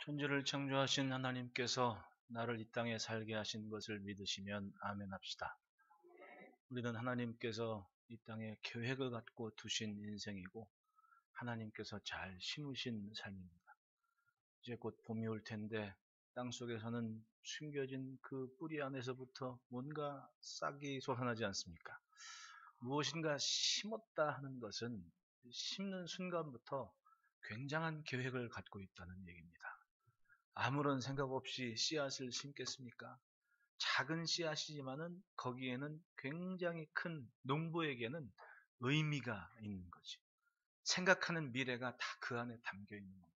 천지를 창조하신 하나님께서 나를 이 땅에 살게 하신 것을 믿으시면 아멘 합시다. 우리는 하나님께서 이 땅에 계획을 갖고 두신 인생이고 하나님께서 잘 심으신 삶입니다. 이제 곧 봄이 올 텐데 땅속에서는 숨겨진 그 뿌리 안에서부터 뭔가 싹이 솟아나지 않습니까? 무엇인가 심었다 하는 것은 심는 순간부터 굉장한 계획을 갖고 있다는 얘기입니다. 아무런 생각 없이 씨앗을 심겠습니까? 작은 씨앗이지만은 거기에는 굉장히 큰 농부에게는 의미가 있는 거지. 생각하는 미래가 다 그 안에 담겨 있는 겁니다.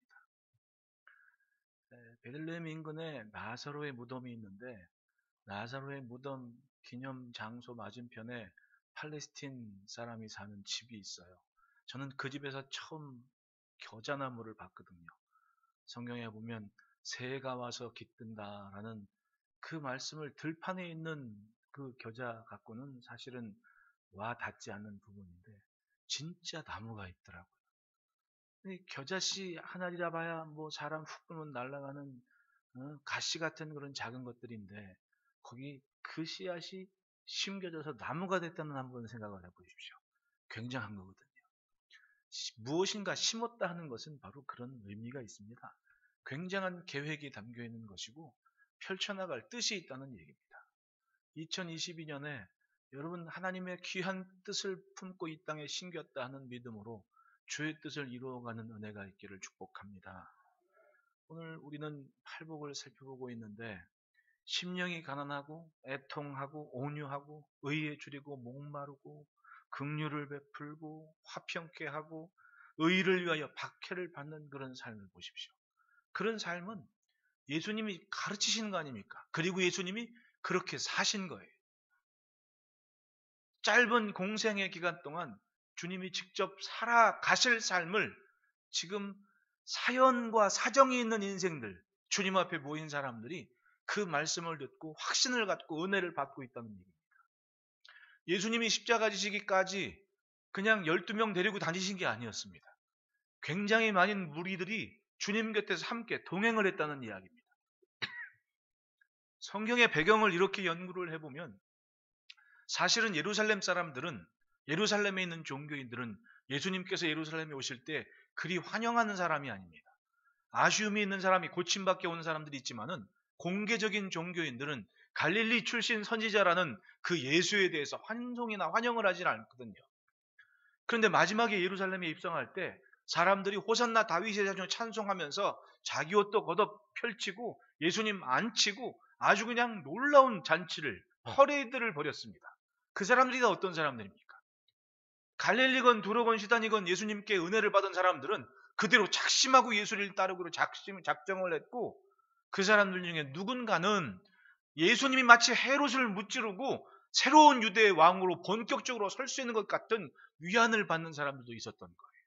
베들레헴 인근에 나사로의 무덤이 있는데 나사로의 무덤 기념 장소 맞은편에 팔레스틴 사람이 사는 집이 있어요. 저는 그 집에서 처음 겨자나무를 봤거든요. 성경에 보면 새가 와서 깃든다라는 그 말씀을 들판에 있는 그 겨자 갖고는 사실은 와 닿지 않는 부분인데 진짜 나무가 있더라고요. 겨자씨 하나리라 봐야 뭐 사람 훅 불면 날아가는 가시 같은 그런 작은 것들인데 거기 그 씨앗이 심겨져서 나무가 됐다는 한번 생각을 해보십시오. 굉장한 거거든요. 무엇인가 심었다 하는 것은 바로 그런 의미가 있습니다. 굉장한 계획이 담겨 있는 것이고 펼쳐나갈 뜻이 있다는 얘기입니다. 2022년에 여러분 하나님의 귀한 뜻을 품고 이 땅에 심겼다 하는 믿음으로 주의 뜻을 이루어가는 은혜가 있기를 축복합니다. 오늘 우리는 팔복을 살펴보고 있는데 심령이 가난하고 애통하고 온유하고 의에 줄이고 목마르고 긍휼을 베풀고 화평케 하고 의를 위하여 박해를 받는 그런 삶을 보십시오. 그런 삶은 예수님이 가르치시는 거 아닙니까? 그리고 예수님이 그렇게 사신 거예요. 짧은 공생의 기간 동안 주님이 직접 살아가실 삶을 지금 사연과 사정이 있는 인생들, 주님 앞에 모인 사람들이 그 말씀을 듣고 확신을 갖고 은혜를 받고 있다는 얘기입니다. 예수님이 십자가 지시기까지 그냥 12명 데리고 다니신 게 아니었습니다. 굉장히 많은 무리들이 주님 곁에서 함께 동행을 했다는 이야기입니다. 성경의 배경을 이렇게 연구를 해보면 사실은 예루살렘 사람들은 예루살렘에 있는 종교인들은 예수님께서 예루살렘에 오실 때 그리 환영하는 사람이 아닙니다. 아쉬움이 있는 사람이 고침받게 오는 사람들이 있지만은 공개적인 종교인들은 갈릴리 출신 선지자라는 그 예수에 대해서 환송이나 환영을 하진 않거든요. 그런데 마지막에 예루살렘에 입성할 때 사람들이 호산나 다윗의 자손 찬송하면서 자기 옷도 걷어 펼치고 예수님 앉히고 아주 그냥 놀라운 잔치를 퍼레이드를 벌였습니다. 그 사람들이 다 어떤 사람들입니까? 갈릴리건 두로건 시다니건 예수님께 은혜를 받은 사람들은 그대로 작심하고 예수를 따르기로 작정을 했고 그 사람들 중에 누군가는 예수님이 마치 헤롯을 무찌르고 새로운 유대의 왕으로 본격적으로 설 수 있는 것 같은 위안을 받는 사람들도 있었던 거예요.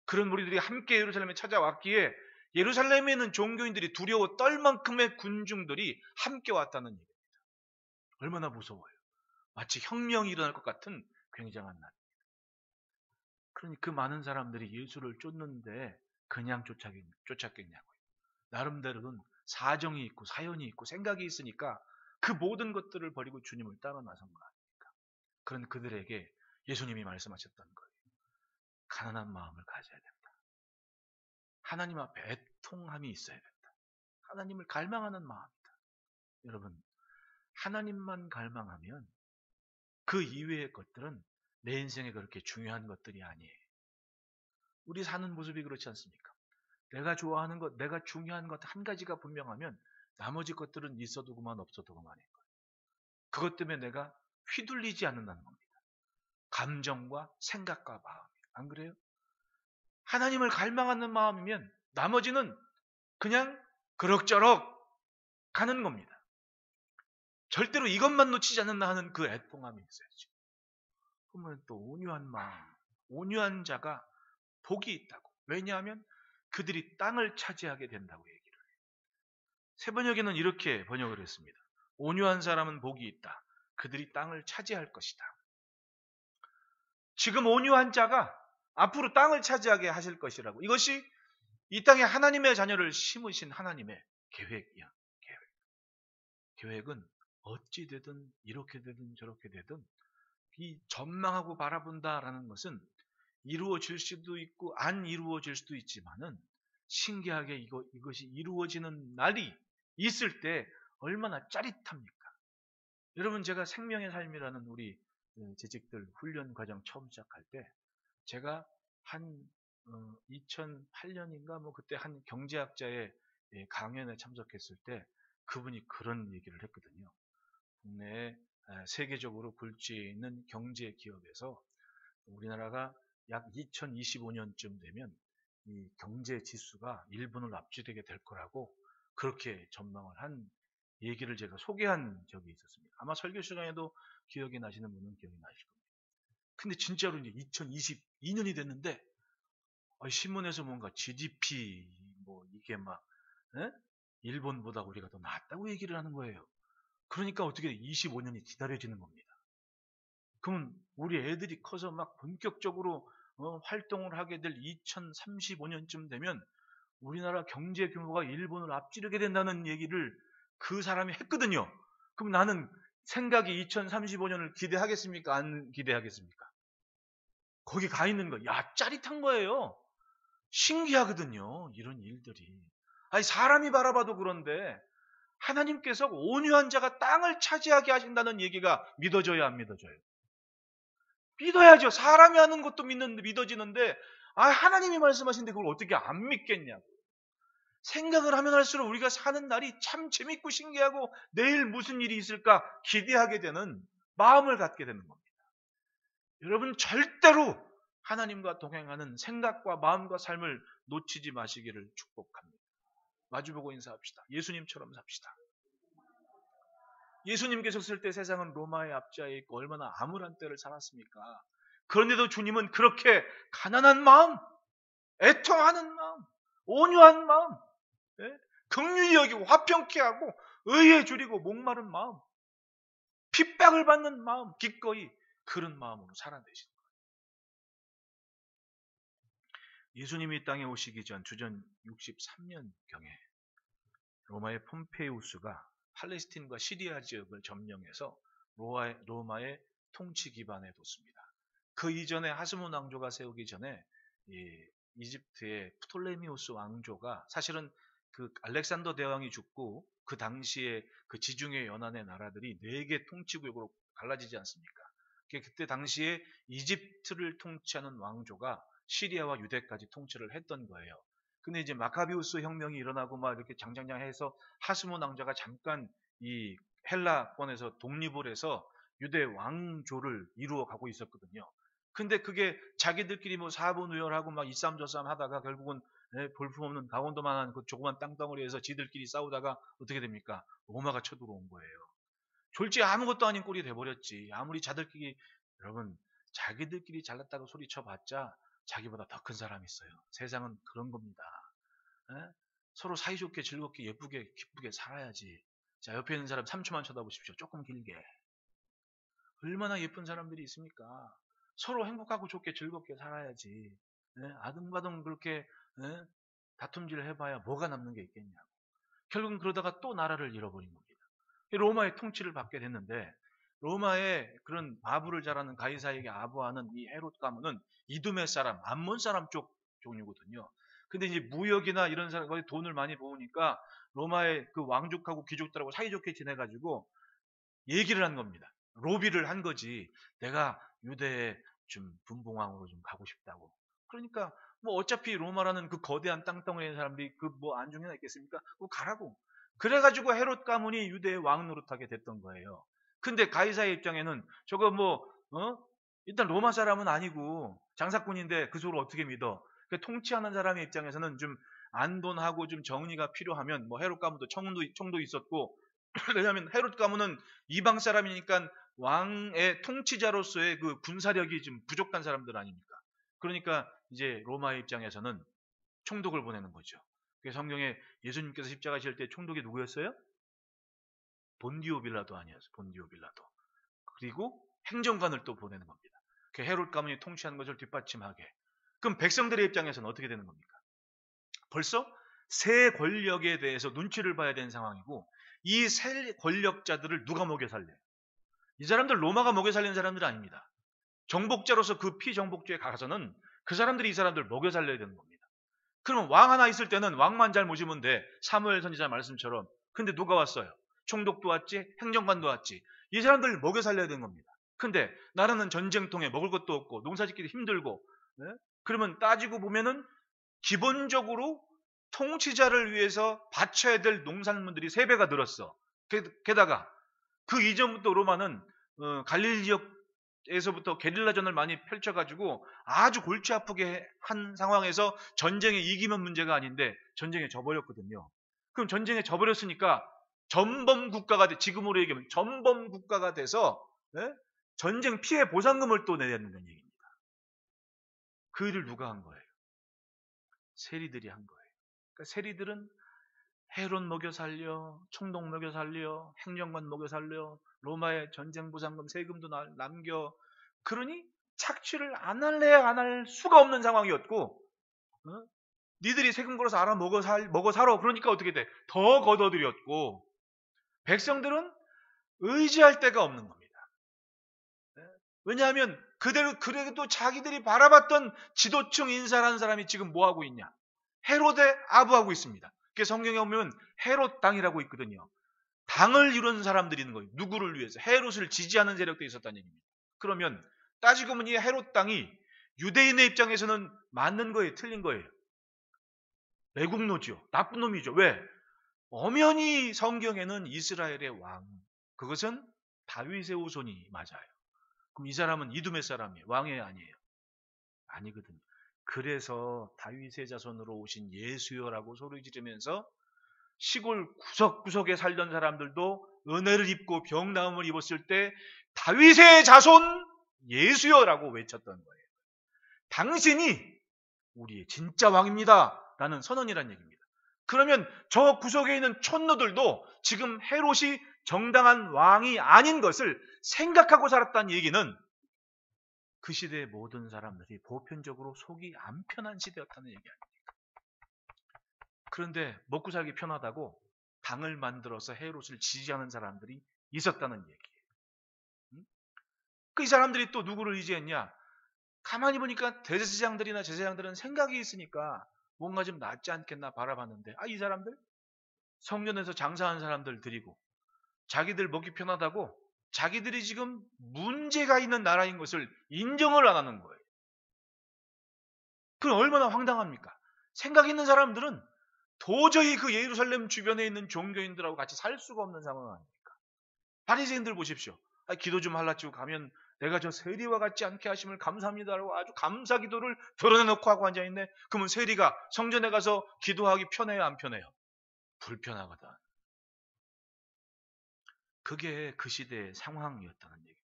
그런 무리들이 함께 예루살렘에 찾아왔기에 예루살렘에 있는 종교인들이 두려워 떨 만큼의 군중들이 함께 왔다는 얘기입니다. 얼마나 무서워요. 마치 혁명이 일어날 것 같은 굉장한 날. 그러니 그 많은 사람들이 예수를 쫓는데 그냥 쫓았겠냐고요. 나름대로는 사정이 있고 사연이 있고 생각이 있으니까 그 모든 것들을 버리고 주님을 따라 나선 거 아닙니까? 그런 그들에게 예수님이 말씀하셨던 거예요. 가난한 마음을 가져야 된다. 하나님 앞에 애통함이 있어야 된다. 하나님을 갈망하는 마음이다. 여러분, 하나님만 갈망하면 그 이외의 것들은 내 인생에 그렇게 중요한 것들이 아니에요. 우리 사는 모습이 그렇지 않습니까? 내가 좋아하는 것, 내가 중요한 것 한 가지가 분명하면 나머지 것들은 있어도 그만 없어도 그만인 거예요. 그것 때문에 내가 휘둘리지 않는다는 겁니다. 감정과 생각과 마음. 안 그래요? 하나님을 갈망하는 마음이면 나머지는 그냥 그럭저럭 가는 겁니다. 절대로 이것만 놓치지 않는다 하는 그 애통함이 있어야죠. 그러면 또 온유한 마음, 온유한 자가 복이 있다고. 왜냐하면 그들이 땅을 차지하게 된다고 얘기를 해요. 새 번역에는 이렇게 번역을 했습니다. 온유한 사람은 복이 있다. 그들이 땅을 차지할 것이다. 지금 온유한 자가 앞으로 땅을 차지하게 하실 것이라고. 이것이 이 땅에 하나님의 자녀를 심으신 하나님의 계획이야. 계획은 어찌 되든 이렇게 되든 저렇게 되든 이 전망하고 바라본다라는 것은 이루어질 수도 있고 안 이루어질 수도 있지만은 신기하게 이것이 이루어지는 날이 있을 때 얼마나 짜릿합니까? 여러분, 제가 생명의 삶이라는 우리 재직들 훈련 과정 처음 시작할 때 제가 한 2008년인가 뭐 그때 한 경제학자의 강연에 참석했을 때 그분이 그런 얘기를 했거든요. 국내에 세계적으로 굴지에 있는 경제 기업에서 우리나라가 약 2025년쯤 되면 이 경제 지수가 일본을 앞지르게 될 거라고 그렇게 전망을 한 얘기를 제가 소개한 적이 있었습니다. 아마 설교 시간에도 기억이 나시는 분은 기억이 나실 겁니다. 근데 진짜로 이제 2022년이 됐는데 신문에서 뭔가 GDP 뭐 이게 막 일본보다 우리가 더 낫다고 얘기를 하는 거예요. 그러니까 어떻게 25년이 기다려지는 겁니다. 그러면 우리 애들이 커서 막 본격적으로 활동을 하게 될 2035년쯤 되면 우리나라 경제 규모가 일본을 앞지르게 된다는 얘기를 그 사람이 했거든요. 그럼 나는 생각이 2035년을 기대하겠습니까? 안 기대하겠습니까? 거기 가 있는 거, 야, 짜릿한 거예요. 신기하거든요. 이런 일들이. 아니, 사람이 바라봐도 그런데 하나님께서 온유한 자가 땅을 차지하게 하신다는 얘기가 믿어져야 안 믿어져요? 믿어야죠. 사람이 하는 것도 믿어지는데 하나님이 말씀하신데 그걸 어떻게 안 믿겠냐고. 생각을 하면 할수록 우리가 사는 날이 참 재밌고 신기하고 내일 무슨 일이 있을까 기대하게 되는 마음을 갖게 되는 겁니다. 여러분, 절대로 하나님과 동행하는 생각과 마음과 삶을 놓치지 마시기를 축복합니다. 마주보고 인사합시다. 예수님처럼 삽시다. 예수님께서 쓸 때 세상은 로마의 압제에 있고 얼마나 암울한 때를 살았습니까? 그런데도 주님은 그렇게 가난한 마음, 애통하는 마음, 온유한 마음, 긍휼히 여기고 화평케 하고 의에 줄이고 목마른 마음, 핍박을 받는 마음, 기꺼이 그런 마음으로 살아내시는 거예요. 예수님이 이 땅에 오시기 전 주전 63년경에 로마의 폼페이우스가 팔레스틴과 시리아 지역을 점령해서 로마의 통치 기반에 뒀습니다. 그 이전에 하스몬 왕조가 세우기 전에 이집트의 프톨레미우스 왕조가 사실은 그 알렉산더 대왕이 죽고 그 당시에 그 지중해 연안의 나라들이 4개 통치구역으로 갈라지지 않습니까? 그때 당시에 이집트를 통치하는 왕조가 시리아와 유대까지 통치를 했던 거예요. 근데 이제 마카비우스 혁명이 일어나고 막 이렇게 장장장해서 하스몬 왕자가 잠깐 이 헬라권에서 독립을 해서 유대 왕조를 이루어 가고 있었거든요. 근데 그게 자기들끼리 뭐 사분우열하고 막 이쌈저쌈 하다가 결국은 볼품없는 강원도만한 그 조그만 땅덩어리에서 지들끼리 싸우다가 어떻게 됩니까? 로마가 쳐들어온 거예요. 졸지 아무것도 아닌 꼴이 돼버렸지. 아무리 자들끼리, 여러분, 자기들끼리 잘났다고 소리쳐봤자 자기보다 더 큰 사람이 있어요. 세상은 그런 겁니다. 서로 사이좋게 즐겁게 예쁘게 기쁘게 살아야지. 자, 옆에 있는 사람 3초만 쳐다보십시오. 조금 길게. 얼마나 예쁜 사람들이 있습니까? 서로 행복하고 좋게 즐겁게 살아야지. 아등바등 그렇게 다툼질 해봐야 뭐가 남는 게 있겠냐고. 결국은 그러다가 또 나라를 잃어버린 겁니다. 로마의 통치를 받게 됐는데 로마의 그런 아부를 잘하는 가이사에게 아부하는 이 헤롯 가문은 이두메 사람, 암몬 사람 쪽 종류거든요. 근데 이제 무역이나 이런 사람이 돈을 많이 모으니까 로마의 그 왕족하고 귀족들하고 사이좋게 지내가지고 얘기를 한 겁니다. 로비를 한 거지. 내가 유대에 좀 분봉왕으로 좀 가고 싶다고. 그러니까 뭐 어차피 로마라는 그 거대한 땅덩어리의 사람들이 그 뭐 안중에나 있겠습니까? 그거 가라고. 그래가지고 헤롯 가문이 유대의 왕 노릇하게 됐던 거예요. 근데 가이사의 입장에는 저거 일단 로마 사람은 아니고 장사꾼인데 그 소를 어떻게 믿어? 그 통치하는 사람의 입장에서는 좀 안돈하고 좀 정리가 필요하면 뭐 헤롯 가문도 총도 있었고 왜냐하면 헤롯 가문은 이방 사람이니까 왕의 통치자로서의 그 군사력이 좀 부족한 사람들 아닙니까? 그러니까 이제 로마의 입장에서는 총독을 보내는 거죠. 그래서 성경에 예수님께서 십자가 질 때 총독이 누구였어요? 본디오 빌라도 아니었어요. 본디오 빌라도. 그리고 행정관을 또 보내는 겁니다. 그 헤롯 가문이 통치하는 것을 뒷받침하게. 그럼 백성들의 입장에서는 어떻게 되는 겁니까? 벌써 새 권력에 대해서 눈치를 봐야 되는 상황이고, 이 새 권력자들을 누가 먹여 살려요? 이 사람들 로마가 먹여 살리는 사람들이 아닙니다. 정복자로서 그 피정복주에 가서는 그 사람들이 이 사람들 먹여 살려야 되는 겁니다. 그러면 왕 하나 있을 때는 왕만 잘 모시면 돼. 사무엘 선지자 말씀처럼. 근데 누가 왔어요? 총독도 왔지, 행정관도 왔지. 이 사람들 먹여 살려야 되는 겁니다. 근데 나라는 전쟁통에 먹을 것도 없고 농사짓기도 힘들고, 네? 그러면 따지고 보면은 기본적으로 통치자를 위해서 바쳐야 될 농산물들이 3배가 늘었어. 게다가 그 이전부터 로마는 갈릴리 지역에서부터 게릴라전을 많이 펼쳐가지고 아주 골치 아프게 한 상황에서 전쟁에 이기면 문제가 아닌데 전쟁에 져버렸거든요. 그럼 전쟁에 져버렸으니까 전범 국가가 지금으로 얘기하면 전범 국가가 돼서, 네? 전쟁 피해 보상금을 또 내야 된다는 얘기입니다. 그 일을 누가 한 거예요? 세리들이 한 거예요. 그러니까 세리들은 헤롯 먹여 살려, 총독 먹여 살려, 행정관 먹여 살려, 로마의 전쟁 보상금 세금도 남겨. 그러니 착취를 안 할래야 안 할 수가 없는 상황이었고, 니들이 세금 걸어서 알아 먹어 살아. 그러니까 어떻게 돼? 더 걷어들였고, 백성들은 의지할 데가 없는 겁니다. 왜냐하면 그래도 자기들이 바라봤던 지도층 인사라는 사람이 지금 뭐 하고 있냐? 헤롯에 아부하고 있습니다. 성경에 보면 헤롯 당이라고 있거든요. 당을 이룬 사람들이 있는 거예요. 누구를 위해서? 헤롯을 지지하는 세력도 있었다는 얘기입니다. 그러면 따지고 보면 이 헤롯 당이 유대인의 입장에서는 맞는 거예요? 틀린 거예요? 매국노죠. 나쁜 놈이죠. 왜? 엄연히 성경에는 이스라엘의 왕, 그것은 다윗의 후손이 맞아요. 그럼 이 사람은 이두메 사람이에요? 왕이 아니에요? 아니거든요. 그래서 다윗의 자손으로 오신 예수여라고 소리 지르면서 시골 구석구석에 살던 사람들도 은혜를 입고 병나음을 입었을 때 다윗의 자손 예수여라고 외쳤던 거예요. 당신이 우리의 진짜 왕입니다 라는 선언이란 얘기입니다. 그러면 저 구석에 있는 촌노들도 지금 헤롯이 정당한 왕이 아닌 것을 생각하고 살았다는 얘기는 그 시대의 모든 사람들이 보편적으로 속이 안 편한 시대였다는 얘기 아닙니까? 그런데 먹고 살기 편하다고 당을 만들어서 헤롯을 지지하는 사람들이 있었다는 얘기예요. 그 이 사람들이 또 누구를 의지했냐? 가만히 보니까 대제사장들이나 제사장들은 생각이 있으니까 뭔가 좀 낫지 않겠나 바라봤는데, 이 사람들 성전에서 장사하는 사람들 드리고 자기들 먹기 편하다고 자기들이 지금 문제가 있는 나라인 것을 인정을 안 하는 거예요. 그건 얼마나 황당합니까? 생각 있는 사람들은 도저히 그 예루살렘 주변에 있는 종교인들하고 같이 살 수가 없는 상황 아닙니까? 바리새인들 보십시오. 기도 좀 할라치고 가면 내가 저 세리와 같지 않게 하심을 감사합니다라고 아주 감사 기도를 드러내놓고 하고 앉아있네. 그러면 세리가 성전에 가서 기도하기 편해요, 안 편해요? 불편하거든. 그게 그 시대의 상황이었다는 얘기입니다.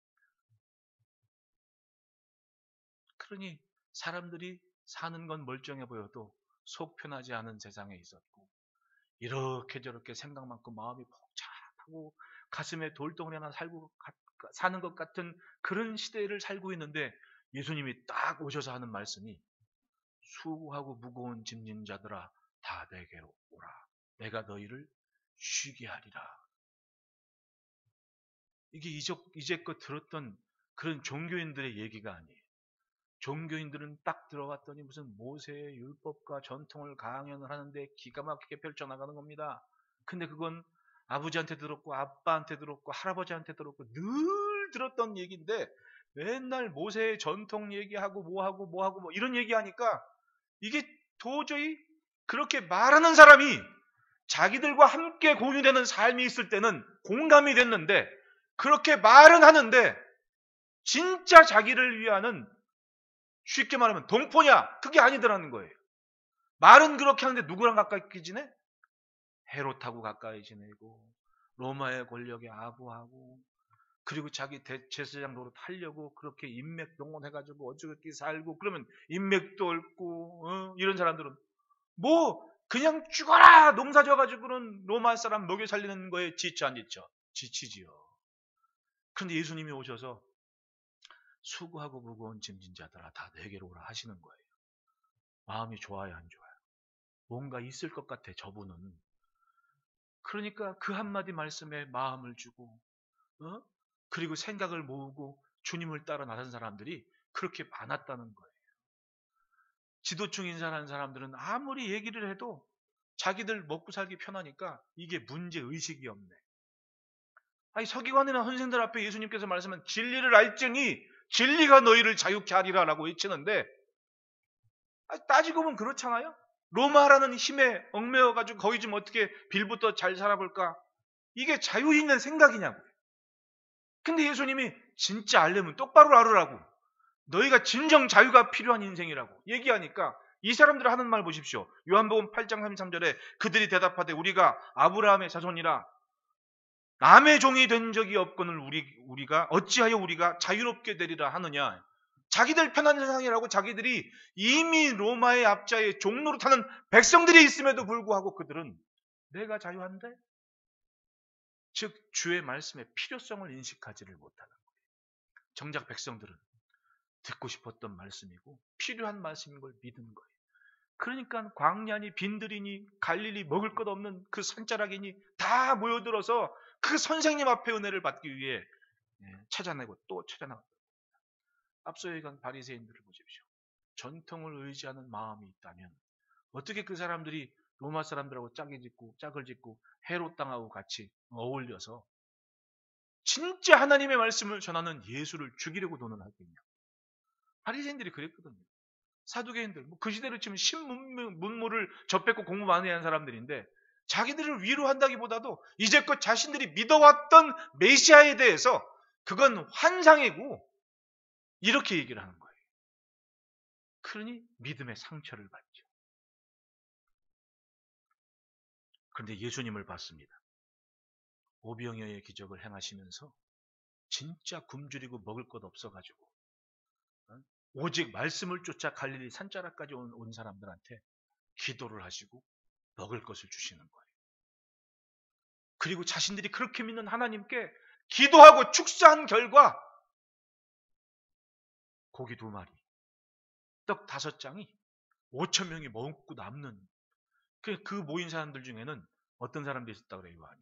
그러니 사람들이 사는 건 멀쩡해 보여도 속 편하지 않은 세상에 있었고, 이렇게 저렇게 생각만큼 마음이 복잡하고 가슴에 돌덩어리 하나 사는 것 같은 그런 시대를 살고 있는데, 예수님이 딱 오셔서 하는 말씀이 수고하고 무거운 짐진 자들아 다 내게로 오라. 내가 너희를 쉬게 하리라. 이게 이제껏 들었던 그런 종교인들의 얘기가 아니에요. 종교인들은 딱 들어갔더니 무슨 모세의 율법과 전통을 강연을 하는데 기가 막히게 펼쳐나가는 겁니다. 근데 그건 아버지한테 들었고 아빠한테 들었고 할아버지한테 들었고 늘 들었던 얘기인데, 맨날 모세의 전통 얘기하고 뭐하고 이런 얘기하니까 이게 도저히, 그렇게 말하는 사람이 자기들과 함께 공유되는 삶이 있을 때는 공감이 됐는데, 그렇게 말은 하는데 진짜 자기를 위하는, 쉽게 말하면 동포냐? 그게 아니더라는 거예요. 말은 그렇게 하는데 누구랑 가까이 지내? 헤롯하고 가까이 지내고 로마의 권력에 아부하고, 그리고 자기 제사장 노릇 하려고 그렇게 인맥 동원해가지고 어쩌게 살고, 그러면 인맥도 옳고 이런 사람들은 뭐 그냥 죽어라 농사 져가지고는 로마 사람 먹여 살리는 거에 지쳐 안 지쳐? 지치지요. 그런데 예수님이 오셔서 수고하고 무거운 짐진 자들아 다 내게로 오라 하시는 거예요. 마음이 좋아요, 안 좋아요? 뭔가 있을 것 같아, 저분은. 그러니까 그 한마디 말씀에 마음을 주고, 그리고 생각을 모으고 주님을 따라 나선 사람들이 그렇게 많았다는 거예요. 지도층 인사하는 사람들은 아무리 얘기를 해도 자기들 먹고 살기 편하니까 이게 문제의식이 없네. 아니, 서기관이나 선생들 앞에 예수님께서 말씀한 진리를 알지니 진리가 너희를 자유케 하리라 라고 외치는데, 따지고 보면 그렇잖아요. 로마라는 힘에 얽매여가지고 거기 좀 어떻게 빌부터 잘 살아볼까? 이게 자유 있는 생각이냐고요. 근데 예수님이 진짜 알려면 똑바로 알으라고, 너희가 진정 자유가 필요한 인생이라고 얘기하니까 이 사람들 하는 말 보십시오. 요한복음 8장 33절에 그들이 대답하되 우리가 아브라함의 자손이라 남의 종이 된 적이 없거늘 우리가 어찌하여 우리가 자유롭게 되리라 하느냐. 자기들 편한 세상이라고 자기들이 이미 로마의 압자의 종로로 타는 백성들이 있음에도 불구하고 그들은 내가 자유한데? 즉 주의 말씀의 필요성을 인식하지를 못하는 거예요. 정작 백성들은 듣고 싶었던 말씀이고 필요한 말씀인 걸 믿은 거예요. 그러니까 광야니 빈들이니 갈릴리 먹을 것 없는 그 산자락이니 다 모여들어서 그 선생님 앞에 은혜를 받기 위해 찾아내고 또 찾아나갔다. 앞서 얘기한 바리새인들을 보십시오. 전통을 의지하는 마음이 있다면 어떻게 그 사람들이 로마 사람들하고 짝을 짓고 헤롯 땅하고 같이 어울려서 진짜 하나님의 말씀을 전하는 예수를 죽이려고 돈을 하겠냐. 바리새인들이 그랬거든요. 사두개인들, 그 시대로 치면 신문물을 접했고 공부 많이 한 사람들인데 자기들을 위로한다기보다도 이제껏 자신들이 믿어왔던 메시아에 대해서 그건 환상이고 이렇게 얘기를 하는 거예요. 그러니 믿음의 상처를 받죠. 그런데 예수님을 봤습니다. 오병이어의 기적을 행하시면서 진짜 굶주리고 먹을 것 없어가지고 오직 말씀을 쫓아 갈릴리 산자락까지 온 사람들한테 기도를 하시고 먹을 것을 주시는 거예요. 그리고 자신들이 그렇게 믿는 하나님께 기도하고 축사한 결과 고기 2마리, 떡 5장이 5,000명이 먹고 남는, 그 모인 사람들 중에는 어떤 사람들이 있었다 그래요, 요한이.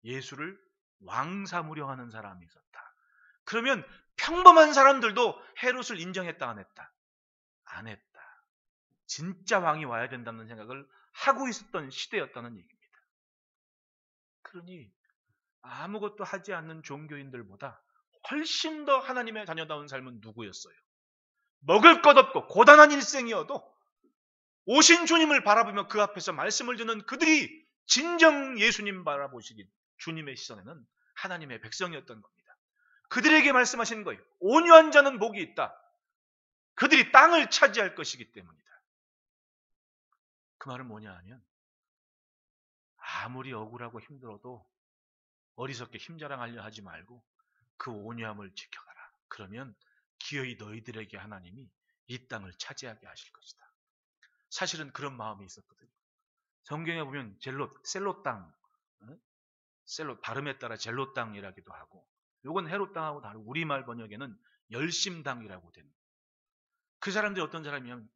예수를 왕 삼으려 하는 사람이 있었다. 그러면 평범한 사람들도 헤롯을 인정했다 안 했다? 안 했다. 진짜 왕이 와야 된다는 생각을 하고 있었던 시대였다는 얘기입니다. 그러니 아무것도 하지 않는 종교인들보다 훨씬 더 하나님의 자녀다운 삶은 누구였어요? 먹을 것 없고 고단한 일생이어도 오신 주님을 바라보며 그 앞에서 말씀을 듣는 그들이 진정 예수님 바라보시긴 주님의 시선에는 하나님의 백성이었던 겁니다. 그들에게 말씀하시는 거예요. 온유한 자는 복이 있다. 그들이 땅을 차지할 것이기 때문이다. 그 말은 뭐냐 하면 아무리 억울하고 힘들어도 어리석게 힘자랑하려 하지 말고 그 온유함을 지켜가라. 그러면 기어이 너희들에게 하나님이 이 땅을 차지하게 하실 것이다. 사실은 그런 마음이 있었거든요. 성경에 보면 셀로 땅, 발음에 따라 젤로 땅이라기도 하고, 요건 헤롯 땅하고 다르고 우리말 번역에는 열심 땅이라고 된. 그 사람들이 어떤 사람이냐면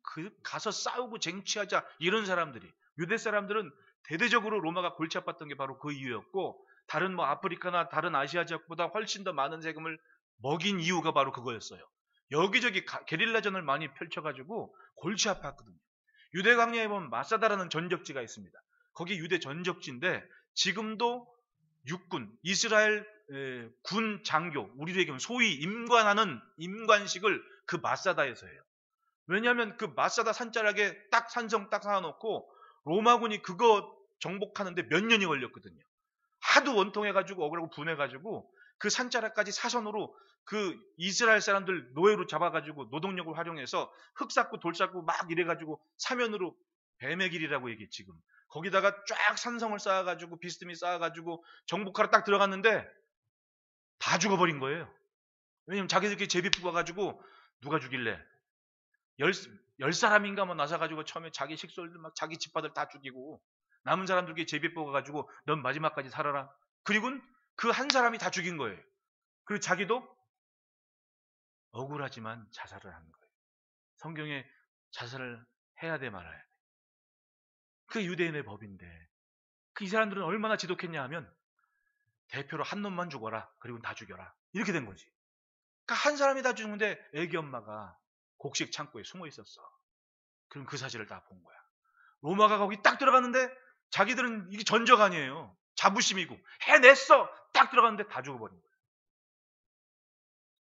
가서 싸우고 쟁취하자 이런 사람들이, 유대 사람들은 대대적으로 로마가 골치 아팠던 게 바로 그 이유였고, 다른 아프리카나 다른 아시아 지역보다 훨씬 더 많은 세금을 먹인 이유가 바로 그거였어요. 여기저기 게릴라전을 많이 펼쳐가지고 골치 아팠거든요. 유대 광야에 보면 마사다라는 전적지가 있습니다. 거기 유대 전적지인데 지금도 육군, 이스라엘 군 장교, 우리도 얘기하면 소위 임관하는 임관식을 그 마사다에서 해요. 왜냐하면 그 마사다 산자락에 딱 산성 딱 쌓아놓고 로마군이 그거 정복하는데 몇 년이 걸렸거든요. 하도 원통해가지고 억울하고 분해가지고 그 산자락까지 사선으로 그 이스라엘 사람들 노예로 잡아가지고 노동력을 활용해서 흙 쌓고 돌 쌓고 막 이래가지고 사면으로 뱀의 길이라고 얘기해 지금. 거기다가 쫙 산성을 쌓아가지고 비스듬히 쌓아가지고 정복하러 딱 들어갔는데 다 죽어버린 거예요. 왜냐면 자기들끼리 제비 뽑아가지고 누가 죽일래? 열 사람인가 뭐 나서가지고 처음에 자기 식솔들 막 자기 집파들 다 죽이고 남은 사람들끼리 제비 뽑아가지고 넌 마지막까지 살아라. 그리고는 그 한 사람이 다 죽인 거예요. 그리고 자기도 억울하지만 자살을 한 거예요. 성경에 자살을 해야 돼 말아야 돼. 그게 유대인의 법인데 이 사람들은 얼마나 지독했냐 하면 대표로 한 놈만 죽어라. 그리고 다 죽여라. 이렇게 된 거지. 그러니까 한 사람이 다 죽는데 애기 엄마가 곡식 창고에 숨어 있었어. 그럼 그 사실을 다 본 거야. 로마가 거기 딱 들어갔는데 자기들은 이게 전적 아니에요. 자부심이고 해냈어. 딱 들어갔는데 다 죽어버린 거야.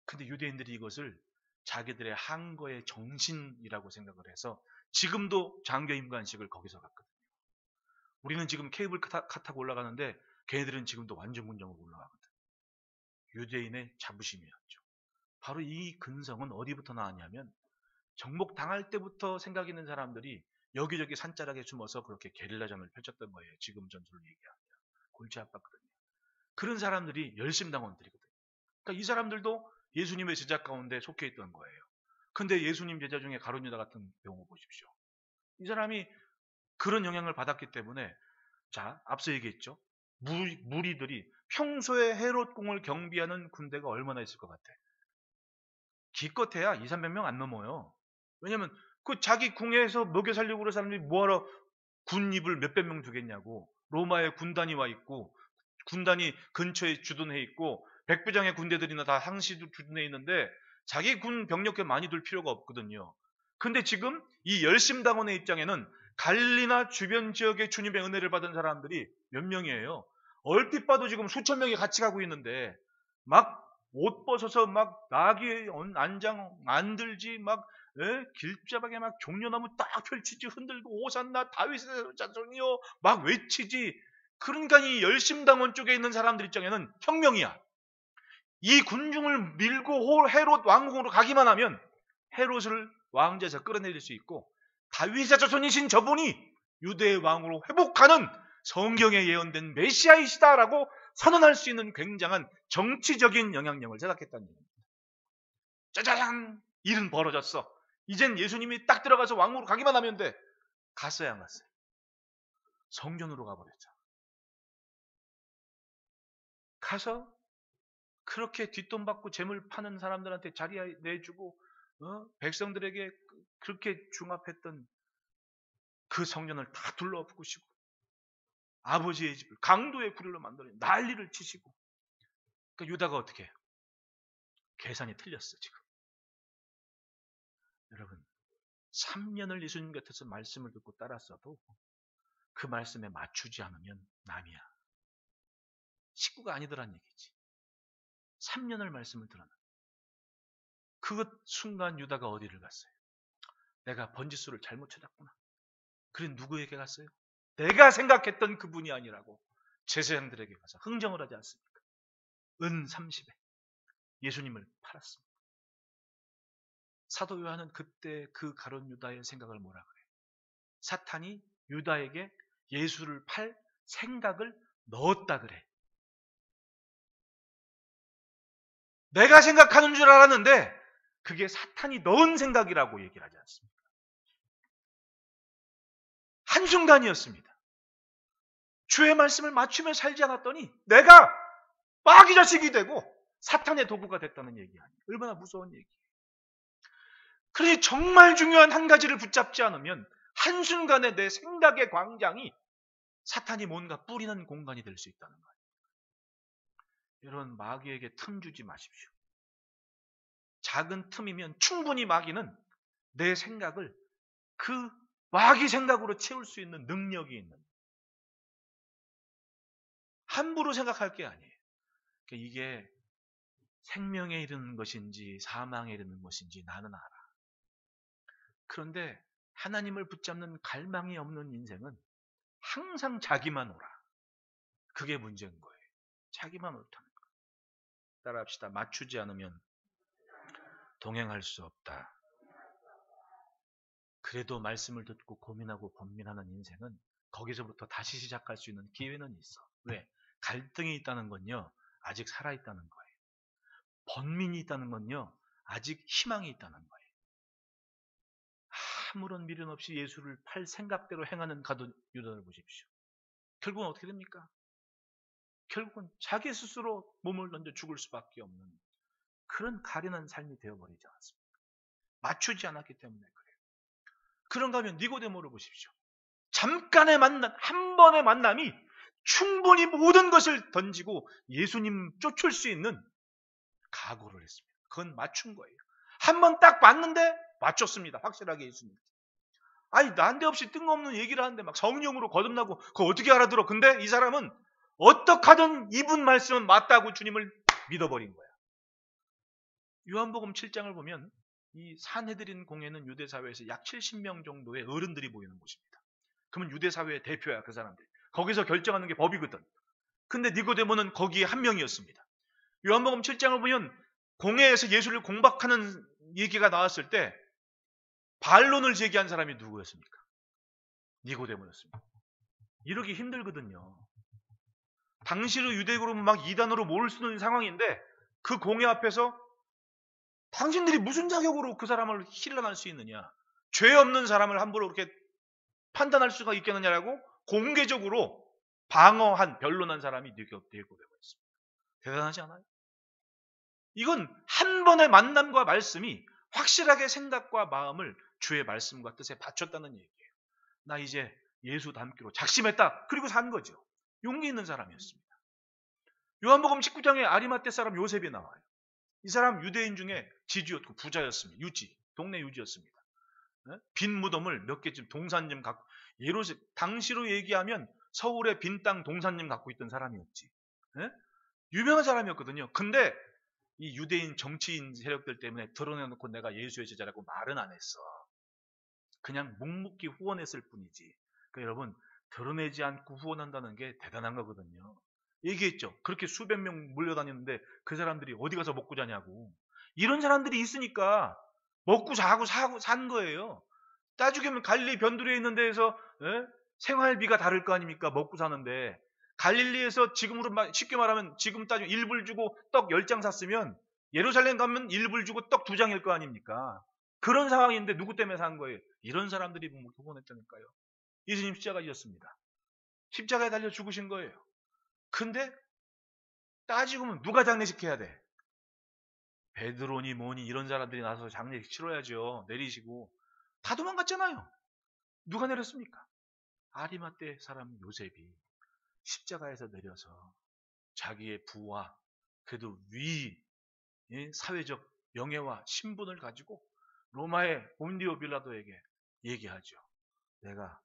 근데 유대인들이 이것을 자기들의 항거의 정신이라고 생각을 해서 지금도 장교임관식을 거기서 갔거든요. 우리는 지금 케이블카 타고 올라가는데 걔네들은 지금도 완전군정으로 올라가거든. 유대인의 자부심이었죠. 바로 이 근성은 어디부터 나왔냐면 정복 당할 때부터 생각 있는 사람들이 여기저기 산자락에 숨어서 그렇게 게릴라전을 펼쳤던 거예요. 지금 전술을 얘기하면 골치 아팠거든요. 그런 사람들이 열심당원들이거든요. 그러니까 이 사람들도 예수님의 제자 가운데 속해 있던 거예요. 근데 예수님 제자 중에 가룟 유다 같은 경우 보십시오. 이 사람이 그런 영향을 받았기 때문에 자, 앞서 얘기했죠. 무리들이 평소에 헤롯 궁을 경비하는 군대가 얼마나 있을 것 같아? 기껏해야 200~300명 안 넘어요. 왜냐면 그 자기 궁에서 먹여 살리고 그런 사람들이 뭐하러 군입을 몇백 명 두겠냐고. 로마에 군단이 와 있고 군단이 근처에 주둔해 있고 백부장의 군대들이나 다 항시도 주둔해 있는데 자기 군 병력에 많이 둘 필요가 없거든요. 근데 지금 이 열심당원의 입장에는 갈릴리나 주변 지역의 주님의 은혜를 받은 사람들이 몇 명이에요. 얼핏 봐도 지금 수천 명이 같이 가고 있는데 막 옷 벗어서 막 나귀 안장 만들지 막 길자박에 막 종려나무 딱 펼치지 흔들고 오산나 다윗의 자손이요 막 외치지. 그러니까 이 열심당원 쪽에 있는 사람들 입장에는 혁명이야. 이 군중을 밀고 헤롯 왕궁으로 가기만 하면 헤롯을 왕자에서 끌어내릴 수 있고 다윗의 자손이신 저분이 유대의 왕으로 회복하는 성경에 예언된 메시아이시다라고 선언할 수 있는 굉장한 정치적인 영향력을 제작했다는 얘기입니다. 짜자잔! 일은 벌어졌어. 이젠 예수님이 딱 들어가서 왕으로 가기만 하면 돼. 갔어요, 안 갔어요? 성전으로 가버렸죠. 가서 그렇게 뒷돈 받고 재물 파는 사람들한테 자리 내주고 백성들에게 그렇게 중합했던 그 성전을 다 둘러엎으시고 아버지의 집을 강도의 구리로 만들어 난리를 치시고. 그러니까 유다가 어떻게 해요? 계산이 틀렸어 지금. 여러분 3년을 예수님 곁에서 말씀을 듣고 따랐어도 그 말씀에 맞추지 않으면 남이야. 식구가 아니더란 얘기지. 3년을 말씀을 들었는데 그 순간 유다가 어디를 갔어요? 내가 번지수를 잘못 찾았구나. 그래 누구에게 갔어요? 내가 생각했던 그분이 아니라고 제사장들에게 가서 흥정을 하지 않습니까? 은 30에 예수님을 팔았습니다. 사도 요한은 그때 그 가룟 유다의 생각을 뭐라 그래요? 사탄이 유다에게 예수를 팔 생각을 넣었다 그래. 내가 생각하는 줄 알았는데 그게 사탄이 넣은 생각이라고 얘기를 하지 않습니까? 한순간이었습니다. 주의 말씀을 맞추며 살지 않았더니 내가 마귀 자식이 되고 사탄의 도구가 됐다는 얘기 아니에요. 얼마나 무서운 얘기예요. 그러니 정말 중요한 한 가지를 붙잡지 않으면 한순간에 내 생각의 광장이 사탄이 뭔가 뿌리는 공간이 될 수 있다는 거예요. 여러분 마귀에게 틈 주지 마십시오. 작은 틈이면 충분히 마귀는 내 생각을 그 마귀 생각으로 채울 수 있는 능력이 있는, 함부로 생각할 게 아니에요. 그러니까 이게 생명에 이르는 것인지 사망에 이르는 것인지 나는 알아. 그런데 하나님을 붙잡는 갈망이 없는 인생은 항상 자기만 오라. 그게 문제인 거예요. 자기만 옳다는 거. 따라합시다. 맞추지 않으면 동행할 수 없다. 그래도 말씀을 듣고 고민하고 번민하는 인생은 거기서부터 다시 시작할 수 있는 기회는 있어. 왜? 갈등이 있다는 건요, 아직 살아있다는 거예요. 번민이 있다는 건요, 아직 희망이 있다는 거예요. 아무런 미련 없이 예수를 팔 생각대로 행하는 가룟 유다를 보십시오. 결국은 어떻게 됩니까? 결국은 자기 스스로 몸을 던져 죽을 수밖에 없는 그런 가련한 삶이 되어버리지 않았습니까? 맞추지 않았기 때문에 그래요. 그런가 하면 니고데모를 보십시오. 잠깐의 만남, 한 번의 만남이 충분히 모든 것을 던지고 예수님 쫓을 수 있는 각오를 했습니다. 그건 맞춘 거예요. 한 번 딱 봤는데 맞췄습니다. 확실하게 예수님. 아니 난데없이 뜬금없는 얘기를 하는데 막 성령으로 거듭나고 그거 어떻게 알아들어. 근데 이 사람은 어떻게 하든 이분 말씀은 맞다고 주님을 믿어버린 거야. 요한복음 7장을 보면 이 산헤드린 공회는 유대 사회에서 약 70명 정도의 어른들이 모이는 곳입니다. 그러면 유대 사회의 대표야, 그 사람들. 거기서 결정하는 게 법이거든. 근데 니고데모는 거기에 한 명이었습니다. 요한복음 7장을 보면 공회에서 예수를 공박하는 얘기가 나왔을 때 반론을 제기한 사람이 누구였습니까? 니고데모였습니다. 이러기 힘들거든요. 당시로 유대교로 막 이단으로 몰을 쓰는 상황인데 그 공회 앞에서 당신들이 무슨 자격으로 그 사람을 힐난할 수 있느냐? 죄 없는 사람을 함부로 그렇게 판단할 수가 있겠느냐라고 공개적으로 방어한, 변론한 사람이 니고데모였습니다. 대단하지 않아요? 이건 한 번의 만남과 말씀이 확실하게 생각과 마음을 주의 말씀과 뜻에 바쳤다는 얘기예요. 나 이제 예수 닮기로 작심했다. 그리고 산 거죠. 용기 있는 사람이었습니다. 요한복음 19장에 아리마떼 사람 요셉이 나와요. 이 사람 유대인 중에 지주였고 부자였습니다. 동네 유지였습니다. 빈 무덤을 몇 개쯤 동산점 갖고, 당시로 얘기하면 서울의 빈 땅 동산점 갖고 있던 사람이었지. 유명한 사람이었거든요. 근데 이 유대인 정치인 세력들 때문에 드러내놓고 내가 예수의 제자라고 말은 안 했어. 그냥 묵묵히 후원했을 뿐이지. 그러니까 여러분, 드러내지 않고 후원한다는 게 대단한 거거든요. 얘기했죠. 그렇게 수백 명 몰려다녔는데 그 사람들이 어디 가서 먹고 자냐고. 이런 사람들이 있으니까 먹고 자고 사고 산 거예요. 따지고 보면 갈릴리 변두리에 있는 데에서 생활비가 다를 거 아닙니까? 먹고 사는데 갈릴리에서 지금으로 쉽게 말하면 지금 따지면 1불 주고 떡 10장 샀으면 예루살렘 가면 1불 주고 떡 2장일 거 아닙니까? 그런 상황인데 누구 때문에 산 거예요? 이런 사람들이 후원했다니까요. 예수님 십자가 지셨습니다. 십자가에 달려 죽으신 거예요. 근데 따지고 보면 누가 장례식 해야 돼? 베드로니 뭐니 이런 사람들이 나서 장례식 치러야죠. 내리시고. 다 도망갔잖아요. 누가 내렸습니까? 아리마떼 사람 요셉이 십자가에서 내려서 자기의 부와 그래도 사회적 명예와 신분을 가지고 로마의 본디오 빌라도에게 얘기하죠. 내가